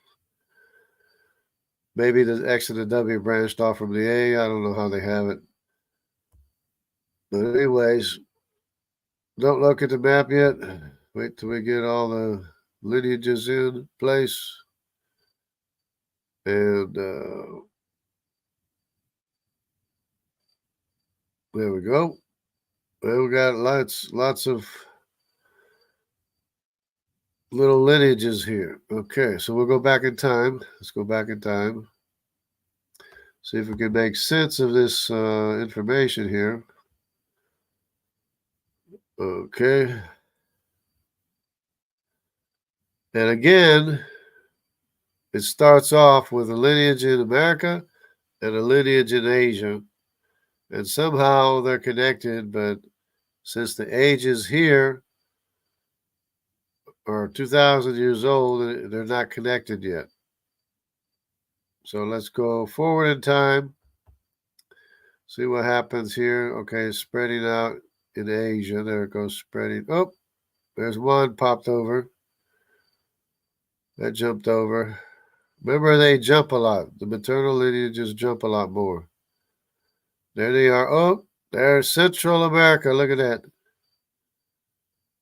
maybe the X and the W branched off from the A. I don't know how they have it. But anyways, don't look at the map yet. Wait till we get all the lineages in place. And there we go. Well, we got lots of little lineages here. Okay, so we'll go back in time. Let's go back in time. See if we can make sense of this information here. Okay. And again, it starts off with a lineage in America and a lineage in Asia. And somehow they're connected, but since the ages here are 2,000 years old, they're not connected yet. So let's go forward in time. See what happens here. Okay, spreading out in Asia. There it goes, spreading. Oh, There's one popped over. That jumped over. Remember, they jump a lot. The maternal lineages jump a lot more. There they are. Oh, there's Central America. Look at that.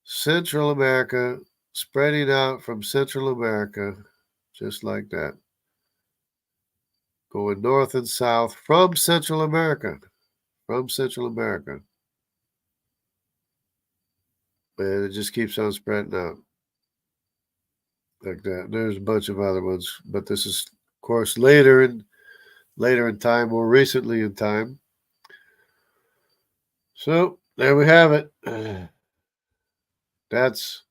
Central America spreading out from Central America, just like that. Going north and south from Central America. From Central America. And it just keeps on spreading out. Like that. There's a bunch of other ones, but this is, of course, later in time, more recently in time. So there we have it. That's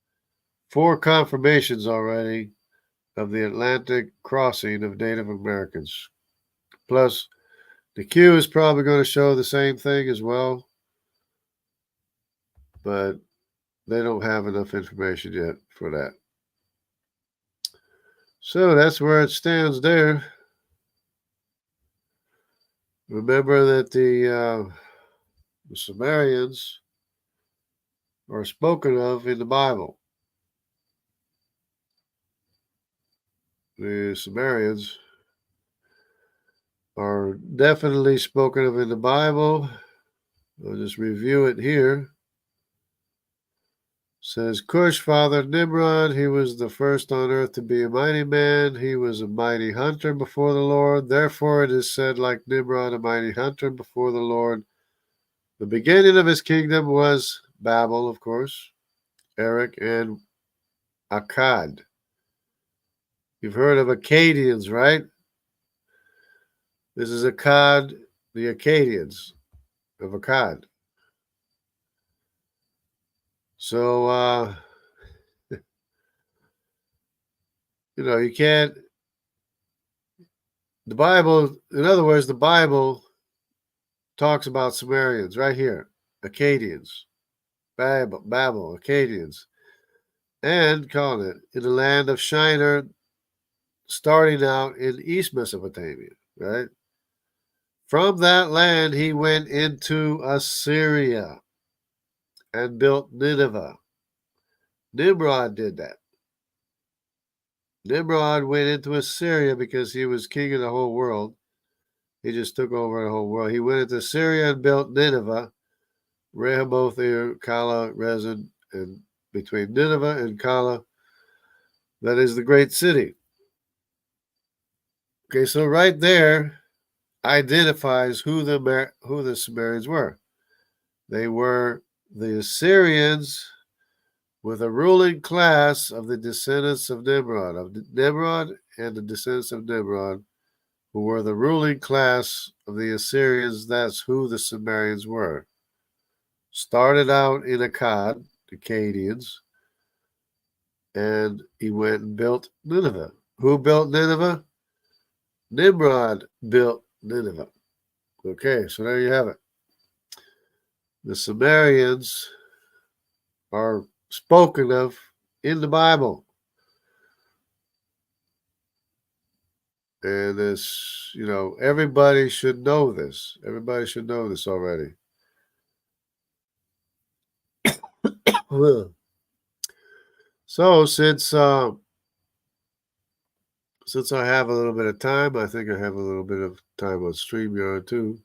4 confirmations already of the Atlantic crossing of Native Americans. Plus, the Q is probably going to show the same thing as well, but they don't have enough information yet for that. So that's where it stands there. Remember that the Sumerians are spoken of in the Bible. The Sumerians are definitely spoken of in the Bible. I'll just review it here. It says, Cush fathered Nimrod. He was the first on earth to be a mighty man. He was a mighty hunter before the Lord. Therefore it is said, like Nimrod, a mighty hunter before the Lord. The beginning of his kingdom was Babel, of course, Erech and Accad. You've heard of Akkadians, right? This is Accad, the Akkadians of Accad. So, you can't, the Bible, in other words, the Bible talks about Sumerians right here, Akkadians, Babel, Akkadians, and Calneh in the land of Shinar, starting out in East Mesopotamia, right? From that land, he went into Assyria and built Nineveh. Nimrod did that. Nimrod went into Assyria because he was king of the whole world. He just took over the whole world. He went into Assyria and built Nineveh, Rehoboth-Ir, Calah, Resen, and between Nineveh and Calah, that is the great city. Okay, so right there identifies who the Sumerians were. They were the Assyrians with a ruling class of the descendants of Nimrod, and the descendants of Nimrod, who were the ruling class of the Assyrians. That's who the Sumerians were. Started out in Akkad, the Akkadians, and he went and built Nineveh. Who built Nineveh? Nimrod built Nineveh. Okay, so there you have it. The Sumerians are spoken of in the Bible. And this, everybody should know this. Everybody should know this already. So since I have a little bit of time, I think I have a little bit of time on StreamYard too.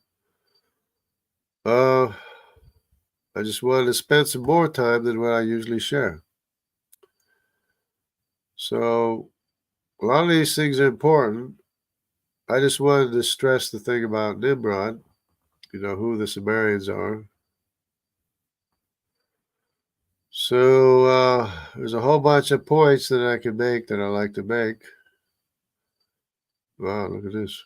I just wanted to spend some more time than what I usually share. So a lot of these things are important. I just wanted to stress the thing about Nimrod, who the Sumerians are. So there's a whole bunch of points that I can make that I like to make. Wow, look at this.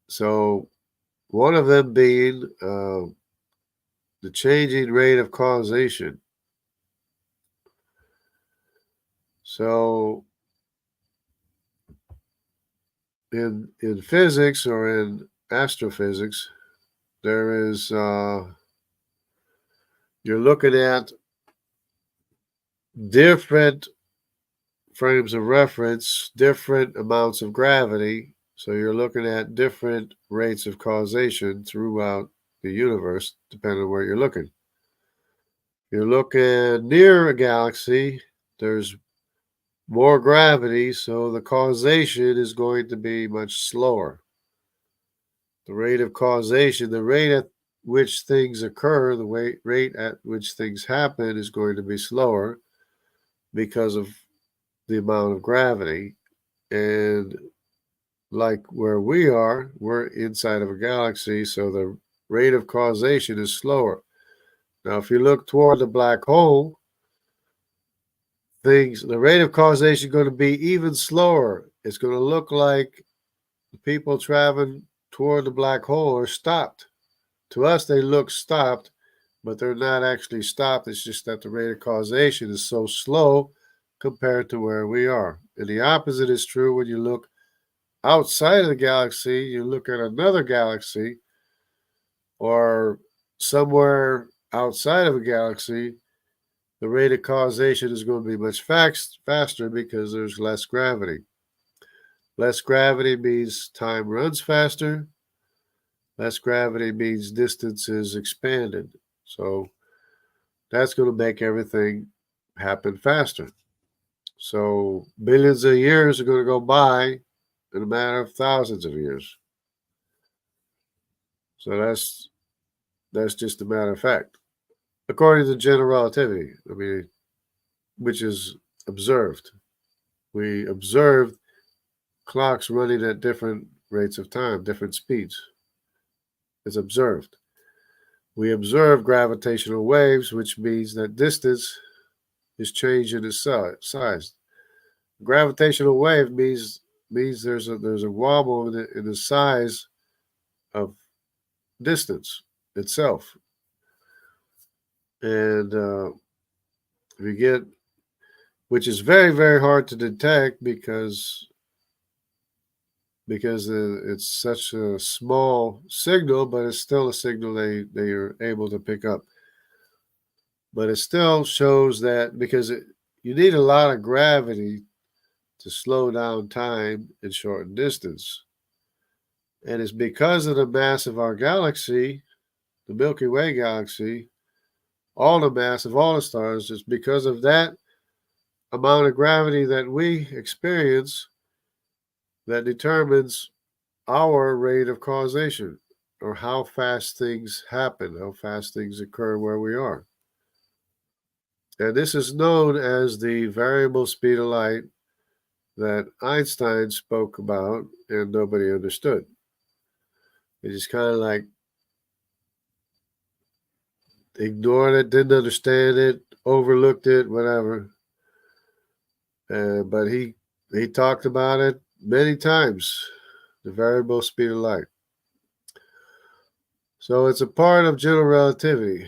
So one of them being the changing rate of causation. So in physics or in astrophysics, there is you're looking at different frames of reference, different amounts of gravity. So you're looking at different rates of causation throughout the universe, depending on where you're looking. You look at near a galaxy, there's more gravity, so the causation is going to be much slower. The rate of causation, the rate at which things occur, the rate at which things happen is going to be slower because of the amount of gravity. And like where we are, we're inside of a galaxy, so the rate of causation is slower. Now, if you look toward the black hole, the rate of causation is going to be even slower. It's going to look like the people traveling toward the black hole are stopped. To us, they look stopped, but they're not actually stopped. It's just that the rate of causation is so slow compared to where we are. And the opposite is true when you look outside of the galaxy, you look at another galaxy or somewhere outside of a galaxy, the rate of causation is going to be much faster because there's less gravity. Less gravity means time runs faster. Less gravity means distance is expanded. So that's going to make everything happen faster. So billions of years are going to go by in a matter of thousands of years. So that's just a matter of fact. According to general relativity, which is observed. We observed clocks running at different rates of time, different speeds. It's observed. We observe gravitational waves, which means that distance is changing its size. Gravitational wave means there's a wobble in the size of distance itself, and we get, which is very, very hard to detect because it's such a small signal, but it's still a signal they are able to pick up. But it still shows that because you need a lot of gravity to slow down time and shorten distance. And it's because of the mass of our galaxy, the Milky Way galaxy, all the mass of all the stars, it's because of that amount of gravity that we experience that determines our rate of causation, or how fast things happen, how fast things occur where we are. And this is known as the variable speed of light that Einstein spoke about and nobody understood. They just kind of like ignored it, didn't understand it, overlooked it, whatever. But he talked about it many times, the variable speed of light. So it's a part of general relativity.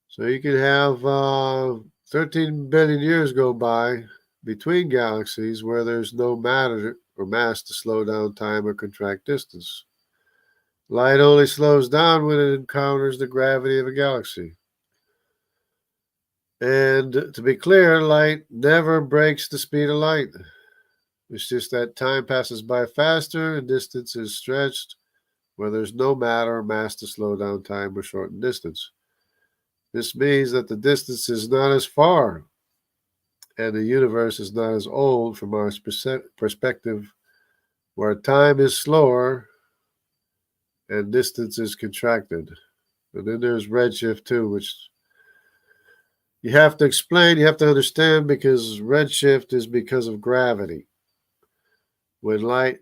So you can have 13 billion years go by between galaxies where there's no matter or mass to slow down time or contract distance. Light only slows down when it encounters the gravity of a galaxy. And to be clear, light never breaks the speed of light. It's just that time passes by faster and distance is stretched where there's no matter or mass to slow down time or shorten distance. This means that the distance is not as far and the universe is not as old from our perspective, where time is slower and distance is contracted. And then there's redshift too, which you have to explain, you have to understand, because redshift is because of gravity. When light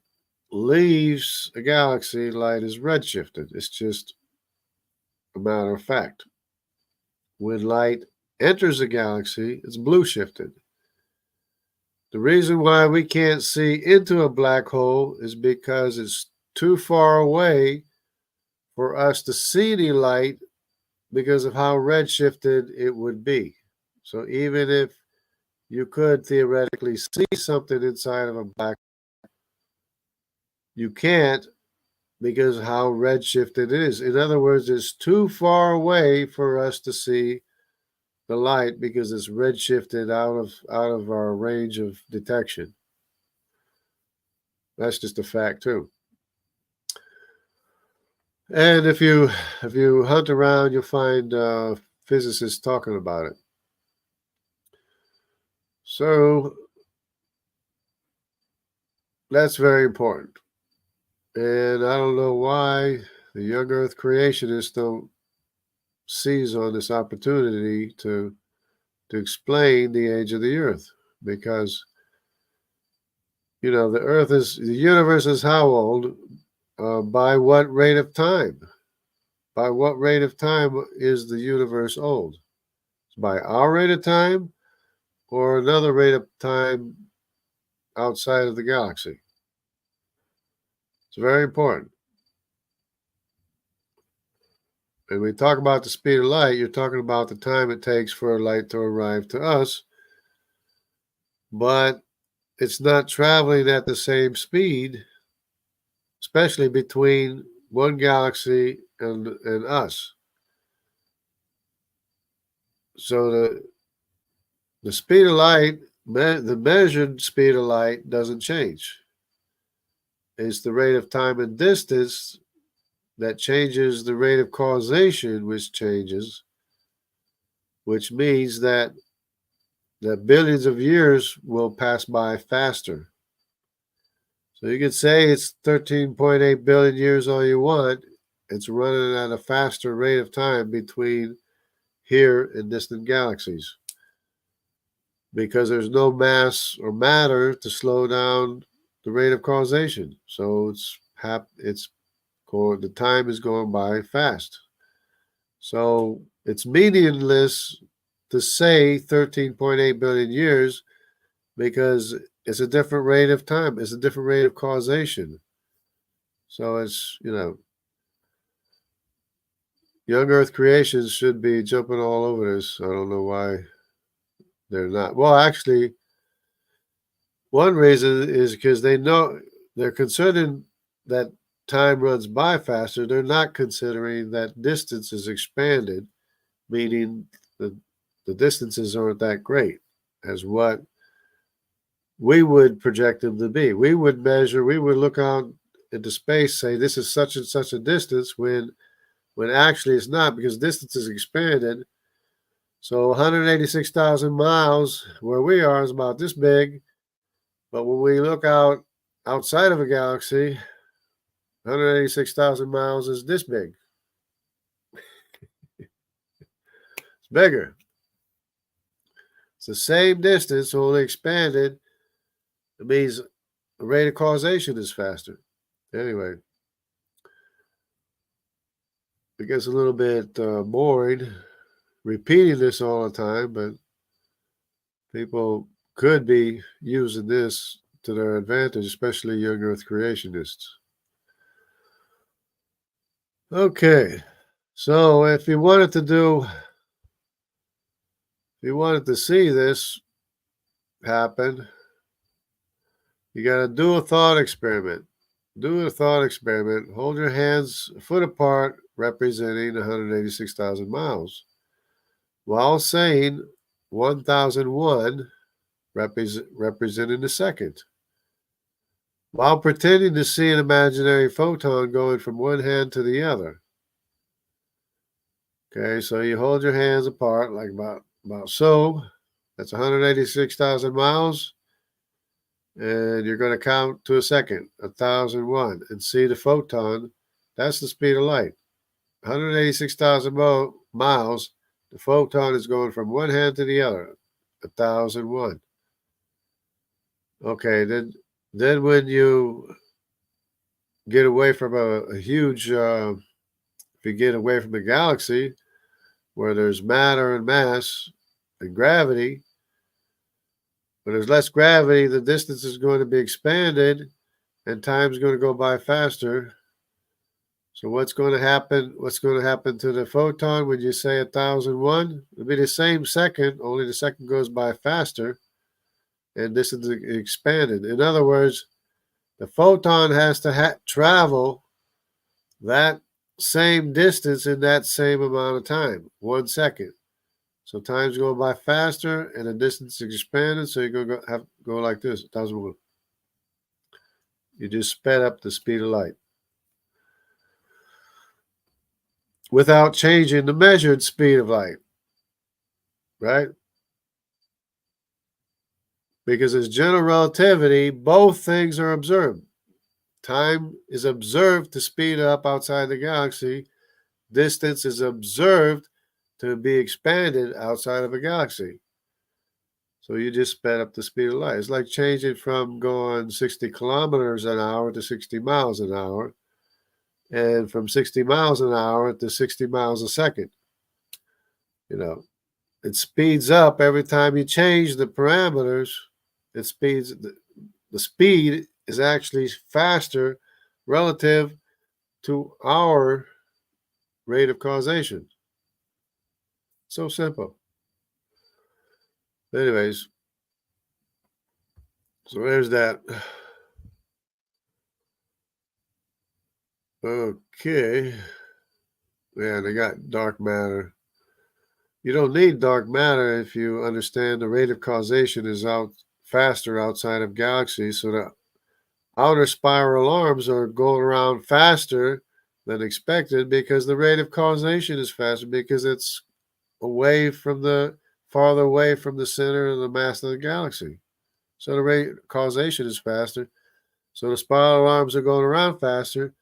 leaves a galaxy, light is redshifted. It's just a matter of fact. When light enters a galaxy, it's blue shifted. The reason why we can't see into a black hole is because it's too far away for us to see the light because of how redshifted it would be. So even if you could theoretically see something inside of a black hole, you can't because of how redshifted it is. In other words, it's too far away for us to see the light because it's redshifted out of our range of detection. That's just a fact too. And if you hunt around, you'll find physicists talking about it. So that's very important. And I don't know why the young Earth creationists don't seize on this opportunity to explain the age of the Earth, because the universe is how old? By what rate of time? By what rate of time is the universe old? By our rate of time or another rate of time outside of the galaxy? It's very important. And when we talk about the speed of light, you're talking about the time it takes for light to arrive to us, but it's not traveling at the same speed, especially between one galaxy and us. So the speed of light, the measured speed of light, doesn't change. It's the rate of time and distance that changes the rate of causation, which changes, which means that billions of years will pass by faster. So you could say it's 13.8 billion years all you want. It's running at a faster rate of time between here and distant galaxies, because there's no mass or matter to slow down the rate of causation. So the time is going by fast. So it's meaningless to say 13.8 billion years, because it's a different rate of time. It's a different rate of causation. So it's, young Earth creations should be jumping all over this. I don't know why they're not. Well, actually, one reason is because they're considering that time runs by faster. They're not considering that distance is expanded, meaning the distances aren't that great as what we would project them to be. We would look out into space, say this is such and such a distance, when actually it's not, because distance is expanded. So 186,000 miles where we are is about this big, but when we look outside of a galaxy, 186,000 miles is this big. It's bigger. It's the same distance, only expanded. It means the rate of causation is faster. Anyway, it gets a little bit boring repeating this all the time, but people could be using this to their advantage, especially young Earth creationists. Okay, so if you wanted to see this happen, you got to do a thought experiment. Do a thought experiment. Hold your hands a foot apart, representing 186,000 miles, while saying 1001, representing a second, while pretending to see an imaginary photon going from one hand to the other. Okay, so you hold your hands apart like about so. That's 186,000 miles. And you're going to count to a second, 1,001, and see the photon. That's the speed of light. 186,000 miles. The photon is going from one hand to the other, 1,001. Okay, then when you get away from a huge, if you get away from the galaxy where there's matter and mass and gravity, when there's less gravity, the distance is going to be expanded and time's going to go by faster. So what's going to happen? What's going to happen to the photon when you say 1,001? It'll be the same second, only the second goes by faster, and this is expanded. In other words, the photon has to travel that same distance in that same amount of time, 1 second. So time's going by faster, and the distance is expanded. So you're going to go like this, 1,001. You just sped up the speed of light. without changing the measured speed of light, right? Because as general relativity, both things are observed. Time is observed to speed up outside the galaxy. Distance is observed to be expanded outside of a galaxy. So you just sped up the speed of light. It's like changing from going 60 kilometers an hour to 60 miles an hour, and from 60 miles an hour to 60 miles a second. You know, it speeds up every time you change the parameters. It speeds, the speed is actually faster relative to our rate of causation. So simple. Anyways, so there's that. Okay. Yeah, they got dark matter. You don't need dark matter if you understand the rate of causation is out faster outside of galaxies, so the outer spiral arms are going around faster than expected because the rate of causation is faster because it's farther away from the center of the mass of the galaxy. So the rate of causation is faster. So the spiral arms are going around faster.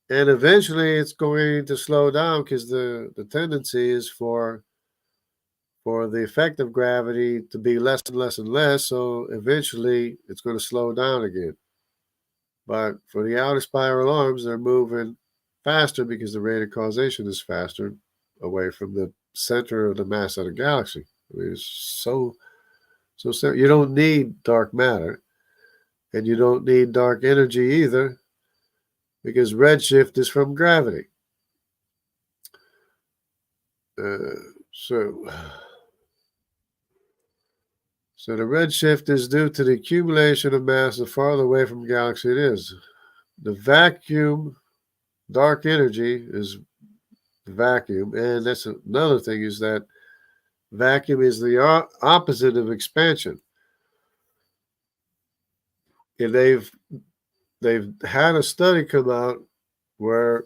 And eventually it's going to slow down because the tendency is for the effect of gravity to be less and less and less. So eventually it's going to slow down again. But for the outer spiral arms, they're moving faster because the rate of causation is faster away from the center of the mass of the galaxy. I mean, it's so simple. You don't need dark matter, and you don't need dark energy either, because redshift is from gravity. So the redshift is due to the accumulation of mass the farther away from the galaxy it is. The vacuum, dark energy is vacuum, and that's another thing, is that vacuum is the opposite of expansion. And they've had a study come out where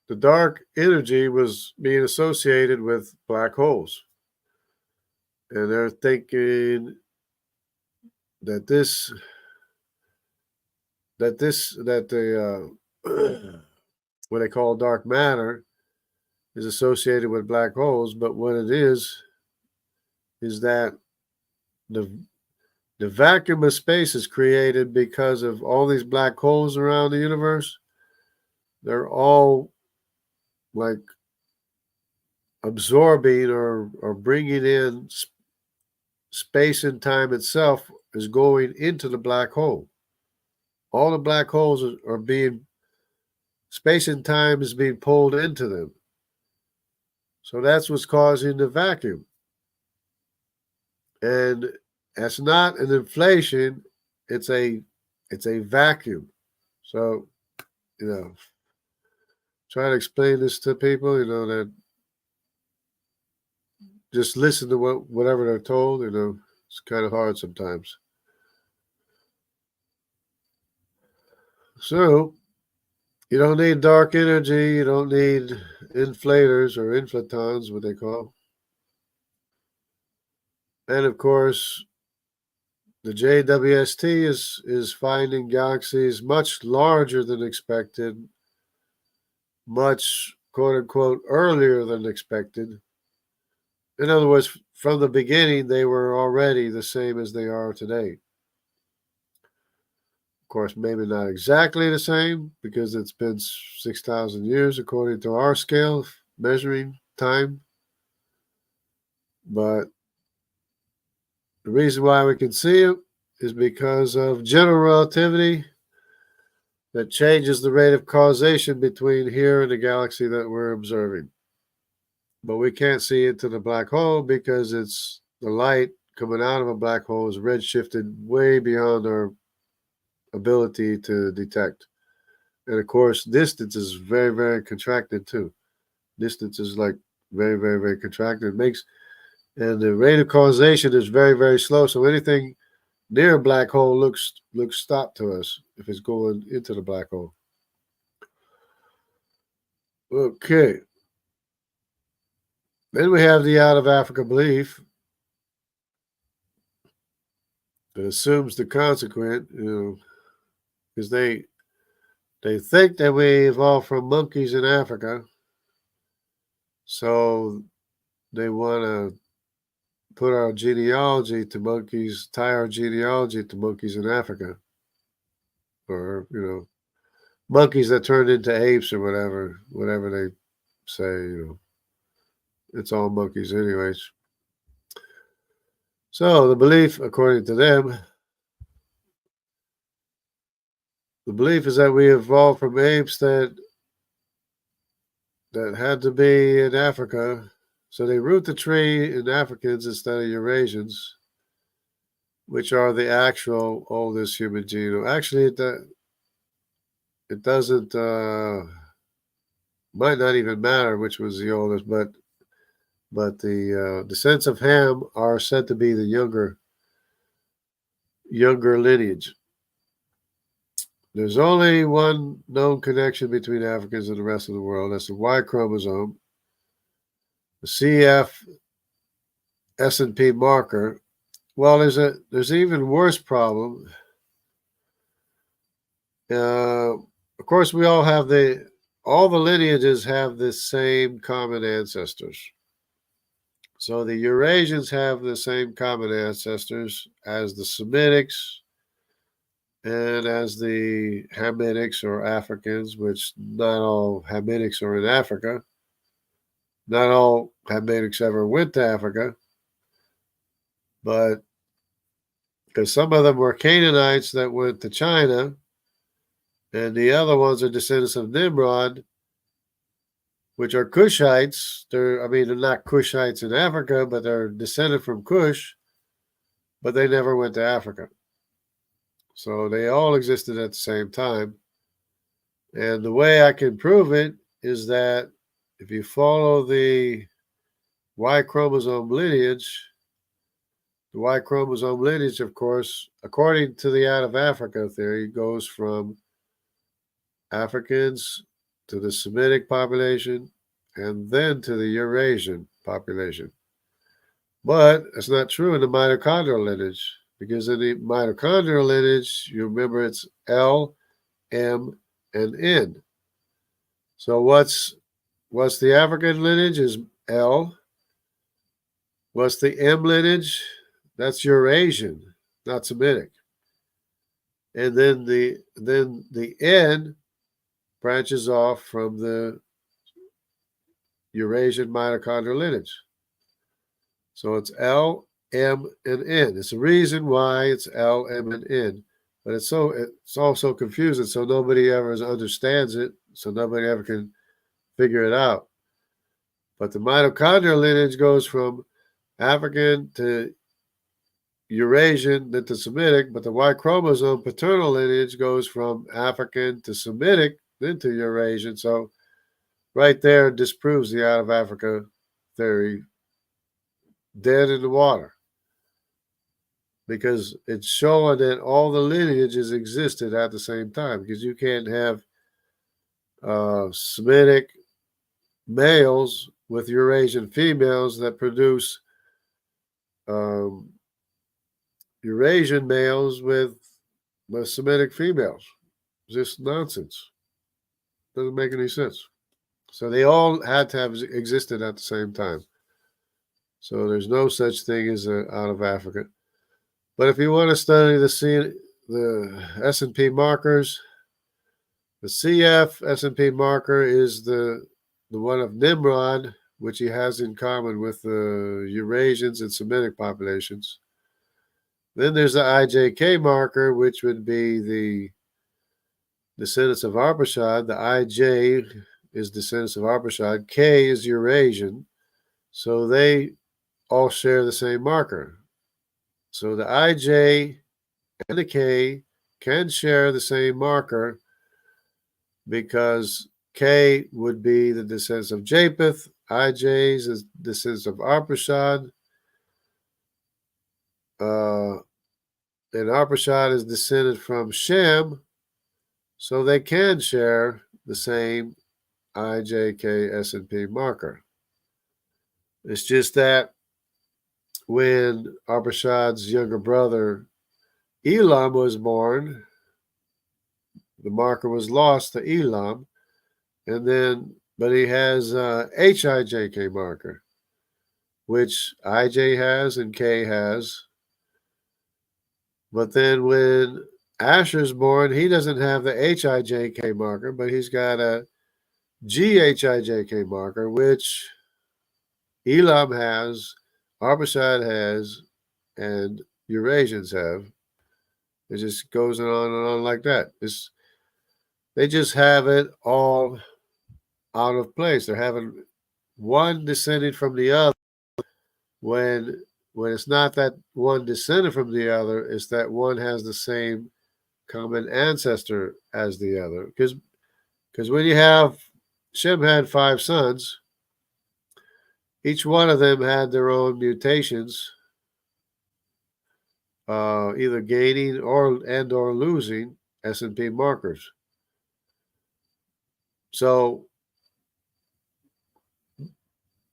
the dark energy was being associated with black holes, and they're thinking that the what they call dark matter is associated with black holes, but what it is that the vacuum of space is created because of all these black holes around the universe. They're all like absorbing or bringing in space and time itself is going into the black hole. All the black holes are being, space and time is being pulled into them. So that's what's causing the vacuum. And that's not an inflation, it's a vacuum. So, try to explain this to people, that just listen to whatever they're told, it's kind of hard sometimes. So, you don't need dark energy, you don't need inflators or inflatons, what they call. And of course, the JWST is finding galaxies much larger than expected, much quote unquote earlier than expected. In other words, from the beginning, they were already the same as they are today. Of course, maybe not exactly the same because it's been 6,000 years according to our scale of measuring time. But the reason why we can see it is because of general relativity that changes the rate of causation between here and the galaxy that we're observing. But we can't see into the black hole because it's the light coming out of a black hole is redshifted way beyond our ability to detect. And of course, distance is very, very contracted too. Distance is like very, very, very contracted. And the rate of causation is very, very slow. So anything near a black hole looks stopped to us if it's going into the black hole. Okay. Then we have the out of Africa belief that assumes the consequent, because they think that we evolved from monkeys in Africa, so they want to put our genealogy to monkeys, tie our genealogy to monkeys in Africa, or monkeys that turned into apes or whatever they say. It's all monkeys, anyways. So the belief, according to them, the belief is that we evolved from apes that had to be in Africa. So they root the tree in Africans instead of Eurasians, which are the actual oldest human genome. Actually, it doesn't, might not even matter which was the oldest, but the descendants of Ham are said to be the younger lineage. There's only one known connection between Africans and the rest of the world. That's the Y chromosome. The CF S&P marker. Well, there's an even worse problem. Of course, we all have all the lineages have the same common ancestors. So the Eurasians have the same common ancestors as the Semitics and as the Hamitics or Africans, which not all Hamitics are in Africa. Not all Hamitics ever went to Africa, but because some of them were Canaanites that went to China, and the other ones are descendants of Nimrod, which are Cushites. They're not Cushites in Africa, but they're descended from Cush, but they never went to Africa. So they all existed at the same time. And the way I can prove it is that if you follow the Y chromosome lineage, the Y chromosome lineage, of course, according to the out of Africa theory, goes from Africans to the Semitic population and then to the Eurasian population. But it's not true in the mitochondrial lineage, because in the mitochondrial lineage, you remember it's L, M, and N. So what's the African lineage is L. What's the M lineage? That's Eurasian, not Semitic. And then the N branches off from the Eurasian mitochondrial lineage. So it's L, M, and N. It's a reason why it's L, M, and N. But it's also confusing, so nobody ever understands it, so nobody ever can figure it out. But the mitochondrial lineage goes from African to Eurasian, then to Semitic, but the Y chromosome paternal lineage goes from African to Semitic, then to Eurasian. So right there disproves the out of Africa theory dead in the water, because it's showing that all the lineages existed at the same time, because you can't have Semitic males with Eurasian females that produce Eurasian males with Semitic females. It's just nonsense. Doesn't make any sense. So they all had to have existed at the same time. So there's no such thing as out of Africa. But if you want to study the S&P markers, the CF S&P marker is the one of Nimrod, which he has in common with the Eurasians and Semitic populations. Then there's the IJK marker, which would be the descendants of Arpachshad. The IJ is descendants of Arpachshad. K is Eurasian. So they all share the same marker. So the IJ and the K can share the same marker, because K would be the descendants of Japheth, IJ's is descendants of Arpachshad, and Arpachshad is descended from Shem, so they can share the same IJK S&P marker. It's just that when Arpachshad's younger brother Elam was born, the marker was lost to Elam, but he has HIJK marker, which IJ has and K has. But then when Asher's born, he doesn't have the HIJK marker, but he's got a GHIJK marker, which Elam has, Arpachshad has, and Eurasians have. It just goes on and on like that. They just have it all out of place. They're having one descended from the other when it's not that one descended from the other, it's that one has the same common ancestor as the other. Because when you have Shem had 5 sons, each one of them had their own mutations, either gaining or losing S&P markers. So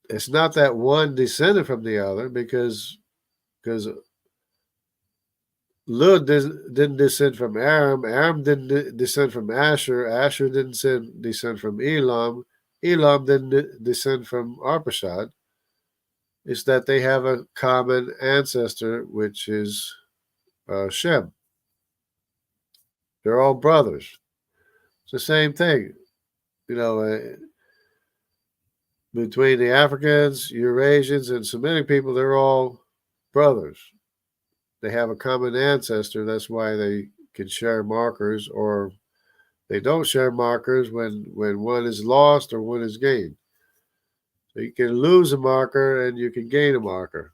it's not that one descended from the other because Lud didn't descend from Aram. Aram didn't descend from Asher. Asher didn't descend from Elam. Elam didn't descend from Arpachshad. It's that they have a common ancestor, which is Shem. They're all brothers. It's the same thing, between the Africans, Eurasians, and Semitic people. They're all brothers. They have a common ancestor. That's why they can share markers, or they don't share markers when one is lost or one is gained. So you can lose a marker and you can gain a marker.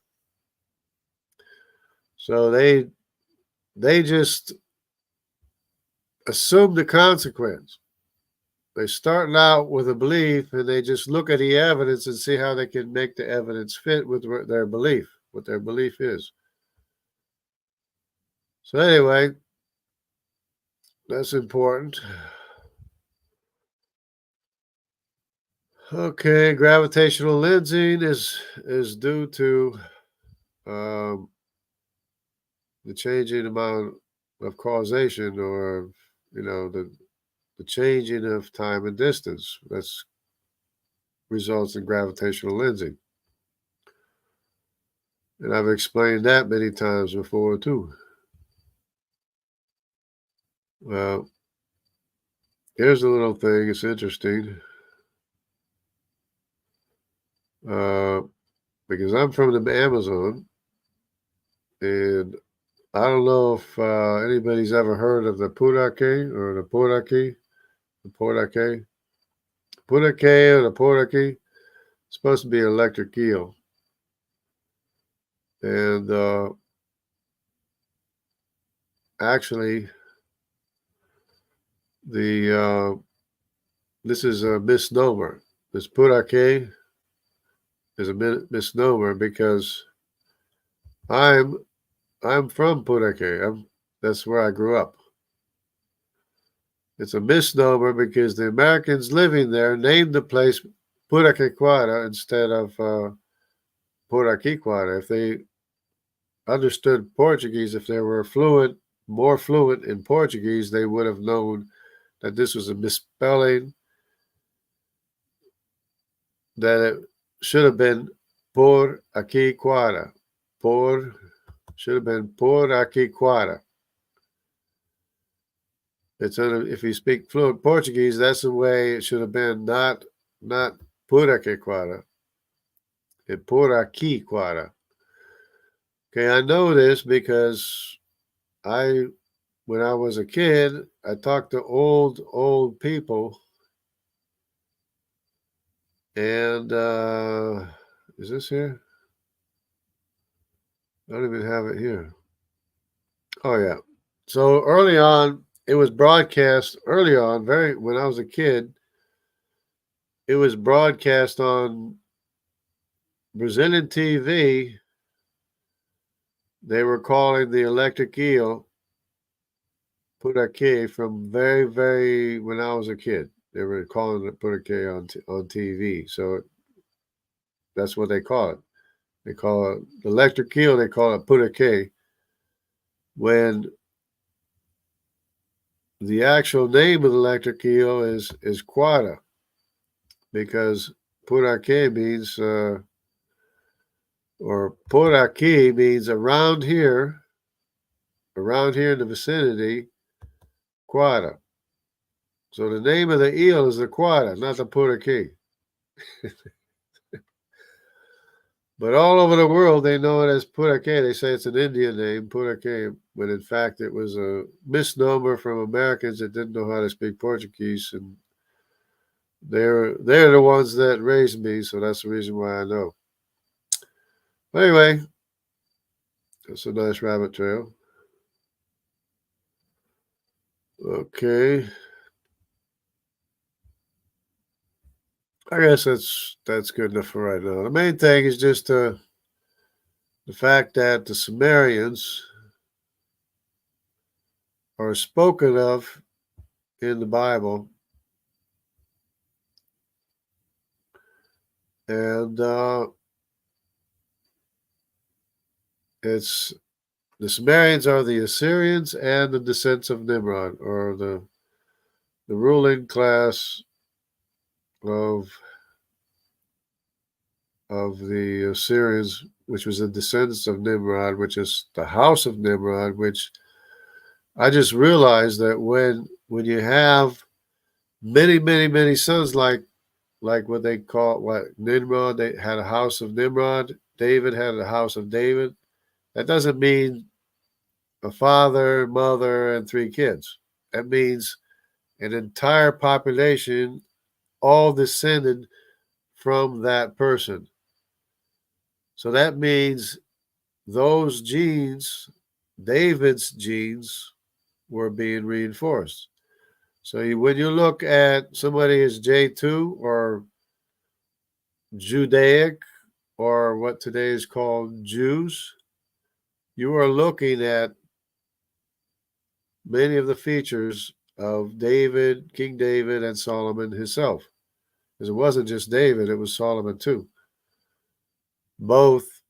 So they just assume the consequence. They're starting out with a belief, and they just look at the evidence and see how they can make the evidence fit with their belief, what their belief is. So anyway, that's important. Okay, gravitational lensing is due to the changing amount of causation, or the changing of time and distance. That's results in gravitational lensing, and I've explained that many times before too. Well, here's a little thing. It's interesting. Because I'm from the Amazon, and I don't know if anybody's ever heard of the Purake or the Porake. The Porake. Purake or the Porake. It's supposed to be an electric eel. And actually, this is a misnomer. This Purake is a misnomer because I'm from Purake. That's where I grew up. It's a misnomer because the Americans living there named the place Puraquequara instead of Puraquequara. If they understood Portuguese, if they were more fluent in Portuguese, they would have known that this was a misspelling, that it should have been Puraquequara. Should have been Puraquequara. If you speak fluent Portuguese, that's the way it should have been, not Puraquequara. It's Puraquequara. Okay, I know this because when I was a kid, I talked to old people, and is this here? I don't even have it here. Oh yeah. So early on, it was broadcast early on, when I was a kid. It was broadcast on Brazilian TV. They were calling the electric eel Puraque from when I was a kid. They were calling it Puraque on TV. So That's what they call it. They call it the electric eel. They call it Purake. When the actual name of the electric eel is Quada, because Purake means or Poraki means around here in the vicinity, Quada. So the name of the eel is the Quada, not the Puraki. But all over the world, they know it as Purake. They say it's an Indian name, Purake, when in fact it was a misnomer from Americans that didn't know how to speak Portuguese, and they're the ones that raised me, so that's the reason why I know. Anyway, that's a nice rabbit trail. Okay. I guess that's good enough for right now. The main thing is just the fact that the Sumerians are spoken of in the Bible, and it's the Sumerians are the Assyrians and the descendants of Nimrod, or the ruling class of the Assyrians, which was the descendants of Nimrod, which is the house of Nimrod. Which I just realized that when you have many sons, like what they call Nimrod, they had a house of Nimrod. David had a house of David. That doesn't mean a father, mother, and 3 kids. That means an entire population all descended from that person. So that means those genes, David's genes, were being reinforced. So when you look at somebody as J2 or Judaic, or what today is called Jews, you are looking at many of the features of David, King David, and Solomon himself. Because it wasn't just David, it was Solomon too. Both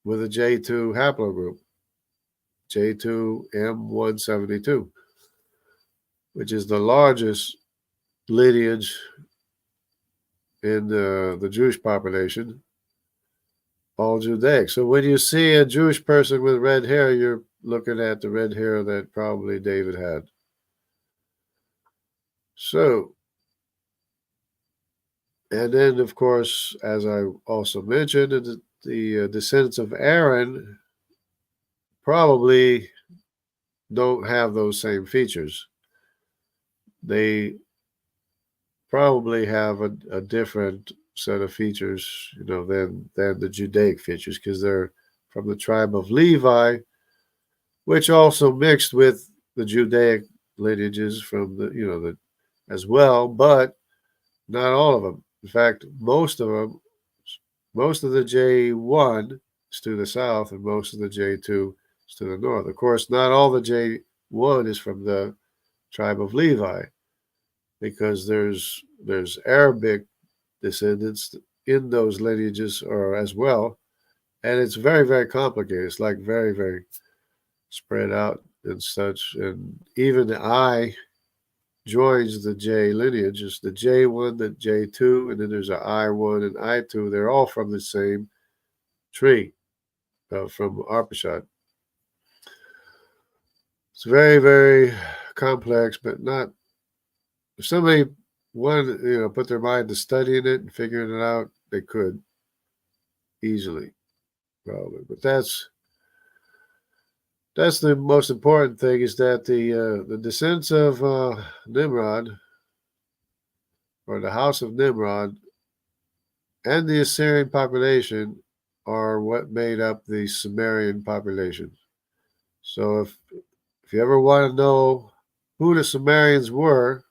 with a J2 haplogroup, J2M172, which is the largest lineage in the Jewish population, all Judaic. So when you see a Jewish person with red hair, you're looking at the red hair that probably David had. So, and then, of course, as I also mentioned, the descendants of Aaron probably don't have those same features. They probably have a different set of features, than the Judaic features, because they're from the tribe of Levi, which also mixed with the Judaic lineages from the as well, but not all of them. In fact, most of the J1 is to the south, and most of the J2 is to the north. Of course, not all the J1 is from the tribe of Levi, because there's Arabic descendants in those lineages as well, and it's very, very complicated. It's like very, very spread out and such, and even the I joins the J lineage. It's the J1, the J2, and then there's a I1 and I2. They're all from the same tree, from Arpachshad. It's very, very complex, but not. If somebody wanted, put their mind to studying it and figuring it out, they could easily, probably. But that's the most important thing, is that the descendants of Nimrod, or the house of Nimrod, and the Assyrian population are what made up the Sumerian population. So if you ever want to know who the Sumerians were,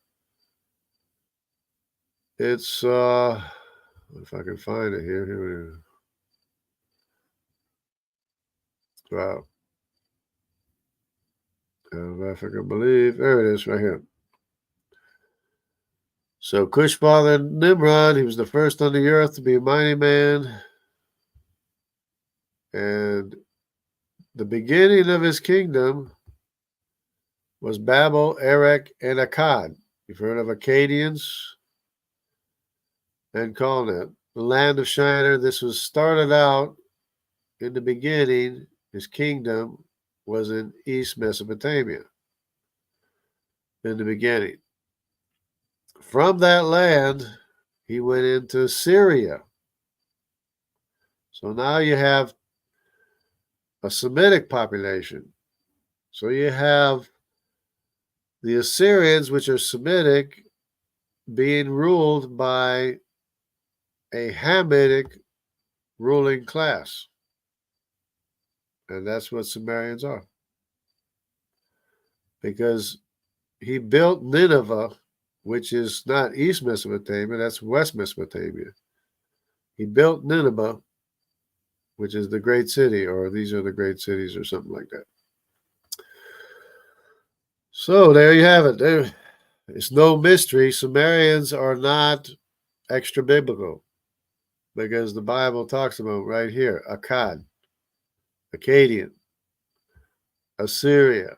it's if I can find it here. Here it is. Wow. If I can believe, there it is right here. So Cush fathered Nimrod. He was the first on the earth to be a mighty man. And the beginning of his kingdom was Babel, Erech, and Akkad. You've heard of Akkadians and Calneh, the land of Shinar. This was started out in the beginning. His kingdom was in East Mesopotamia in the beginning. From that land, he went into Assyria. So now you have a Semitic population. So you have the Assyrians, which are Semitic, being ruled by a Hamitic ruling class. And that's what Sumerians are. Because he built Nineveh, which is not East Mesopotamia, that's West Mesopotamia. He built Nineveh, which is the great city, or these are the great cities, or something like that. So there you have it. It's no mystery. Sumerians are not extra biblical because the Bible talks about right here Akkad, Akkadian, Assyria,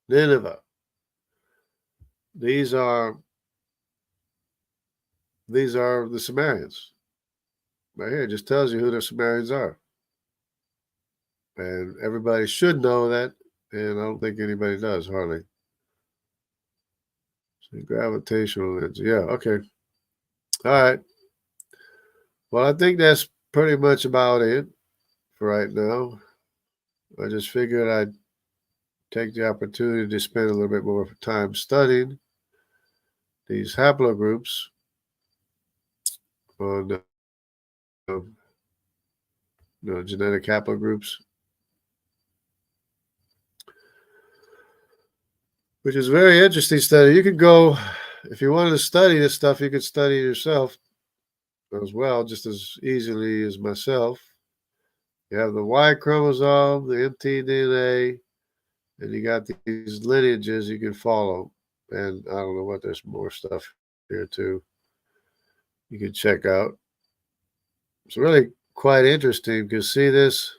Nineveh. These are the Sumerians. Right here, it just tells you who the Sumerians are. And everybody should know that, and I don't think anybody does, hardly. So gravitational lens. Yeah, okay. All right. Well, I think that's pretty much about it for right now. I just figured I'd take the opportunity to spend a little bit more time studying these haplogroups on genetic haplogroups, which is a very interesting study. You could go, if you wanted to study this stuff, you could study it yourself as well, just as easily as myself. You have the Y chromosome, the mtDNA, and you got these lineages you can follow. And I don't know what, there's more stuff here too you can check out. It's really quite interesting because see this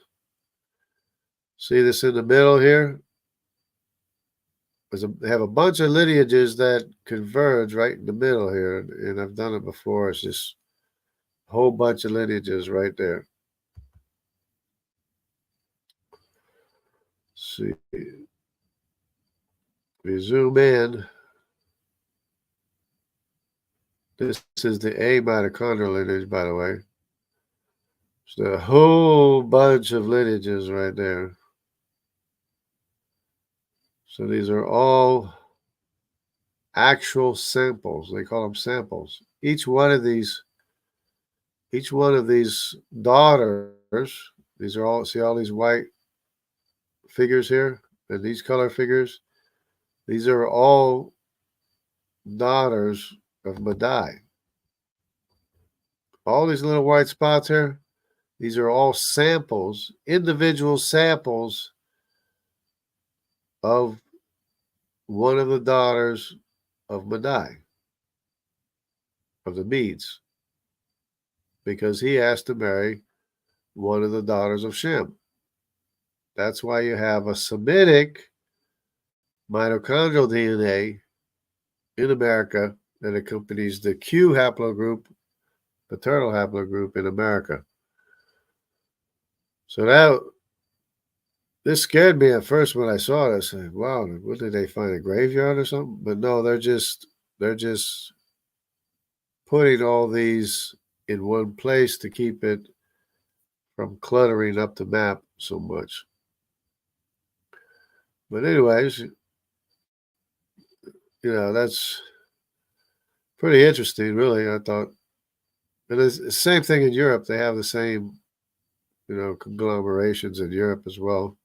in the middle here? They have a bunch of lineages that converge right in the middle here, and I've done it before. It's just a whole bunch of lineages right there. Let's see, we zoom in. This is the A mitochondrial lineage, by the way. There's a whole bunch of lineages right there. So these are all actual samples. They call them samples. Each one of these daughters, these are all, see all these white figures here and these color figures? These are all daughters of Madai. All these little white spots here, these are all samples, individual samples of one of the daughters of Madai, of the Medes, because he asked to marry one of the daughters of Shem. That's why you have a Semitic mitochondrial DNA in America that accompanies the Q haplogroup, paternal haplogroup in America. So this scared me at first when I saw it. I said, wow, what did they find, a graveyard or something? But no, they're just putting all these in one place to keep it from cluttering up the map so much. But anyways, that's pretty interesting, really, I thought. And it's the same thing in Europe. They have the same, conglomerations in Europe as well.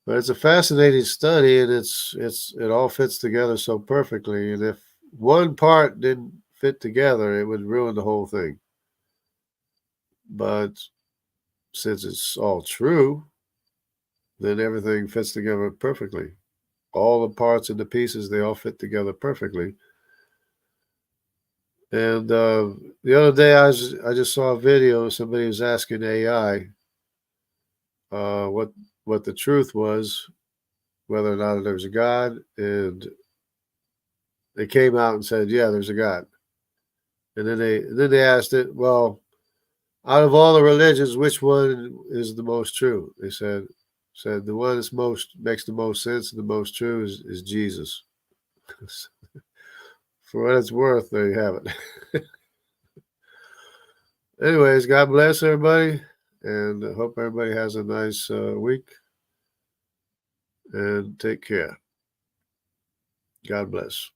But it's a fascinating study, and it all fits together so perfectly. And if one part didn't fit together, it would ruin the whole thing. But since it's all true, then everything fits together perfectly. All the parts and the pieces, they all fit together perfectly. And the other day, I just saw a video. Somebody was asking AI what the truth was, whether or not there was a God, and they came out and said, "Yeah, there's a God." And then they asked it, "Well, out of all the religions, which one is the most true?" They said the one that's makes the most sense and the most true is Jesus. For what it's worth, there you have it. Anyways, God bless everybody, and I hope everybody has a nice week, and take care. God bless.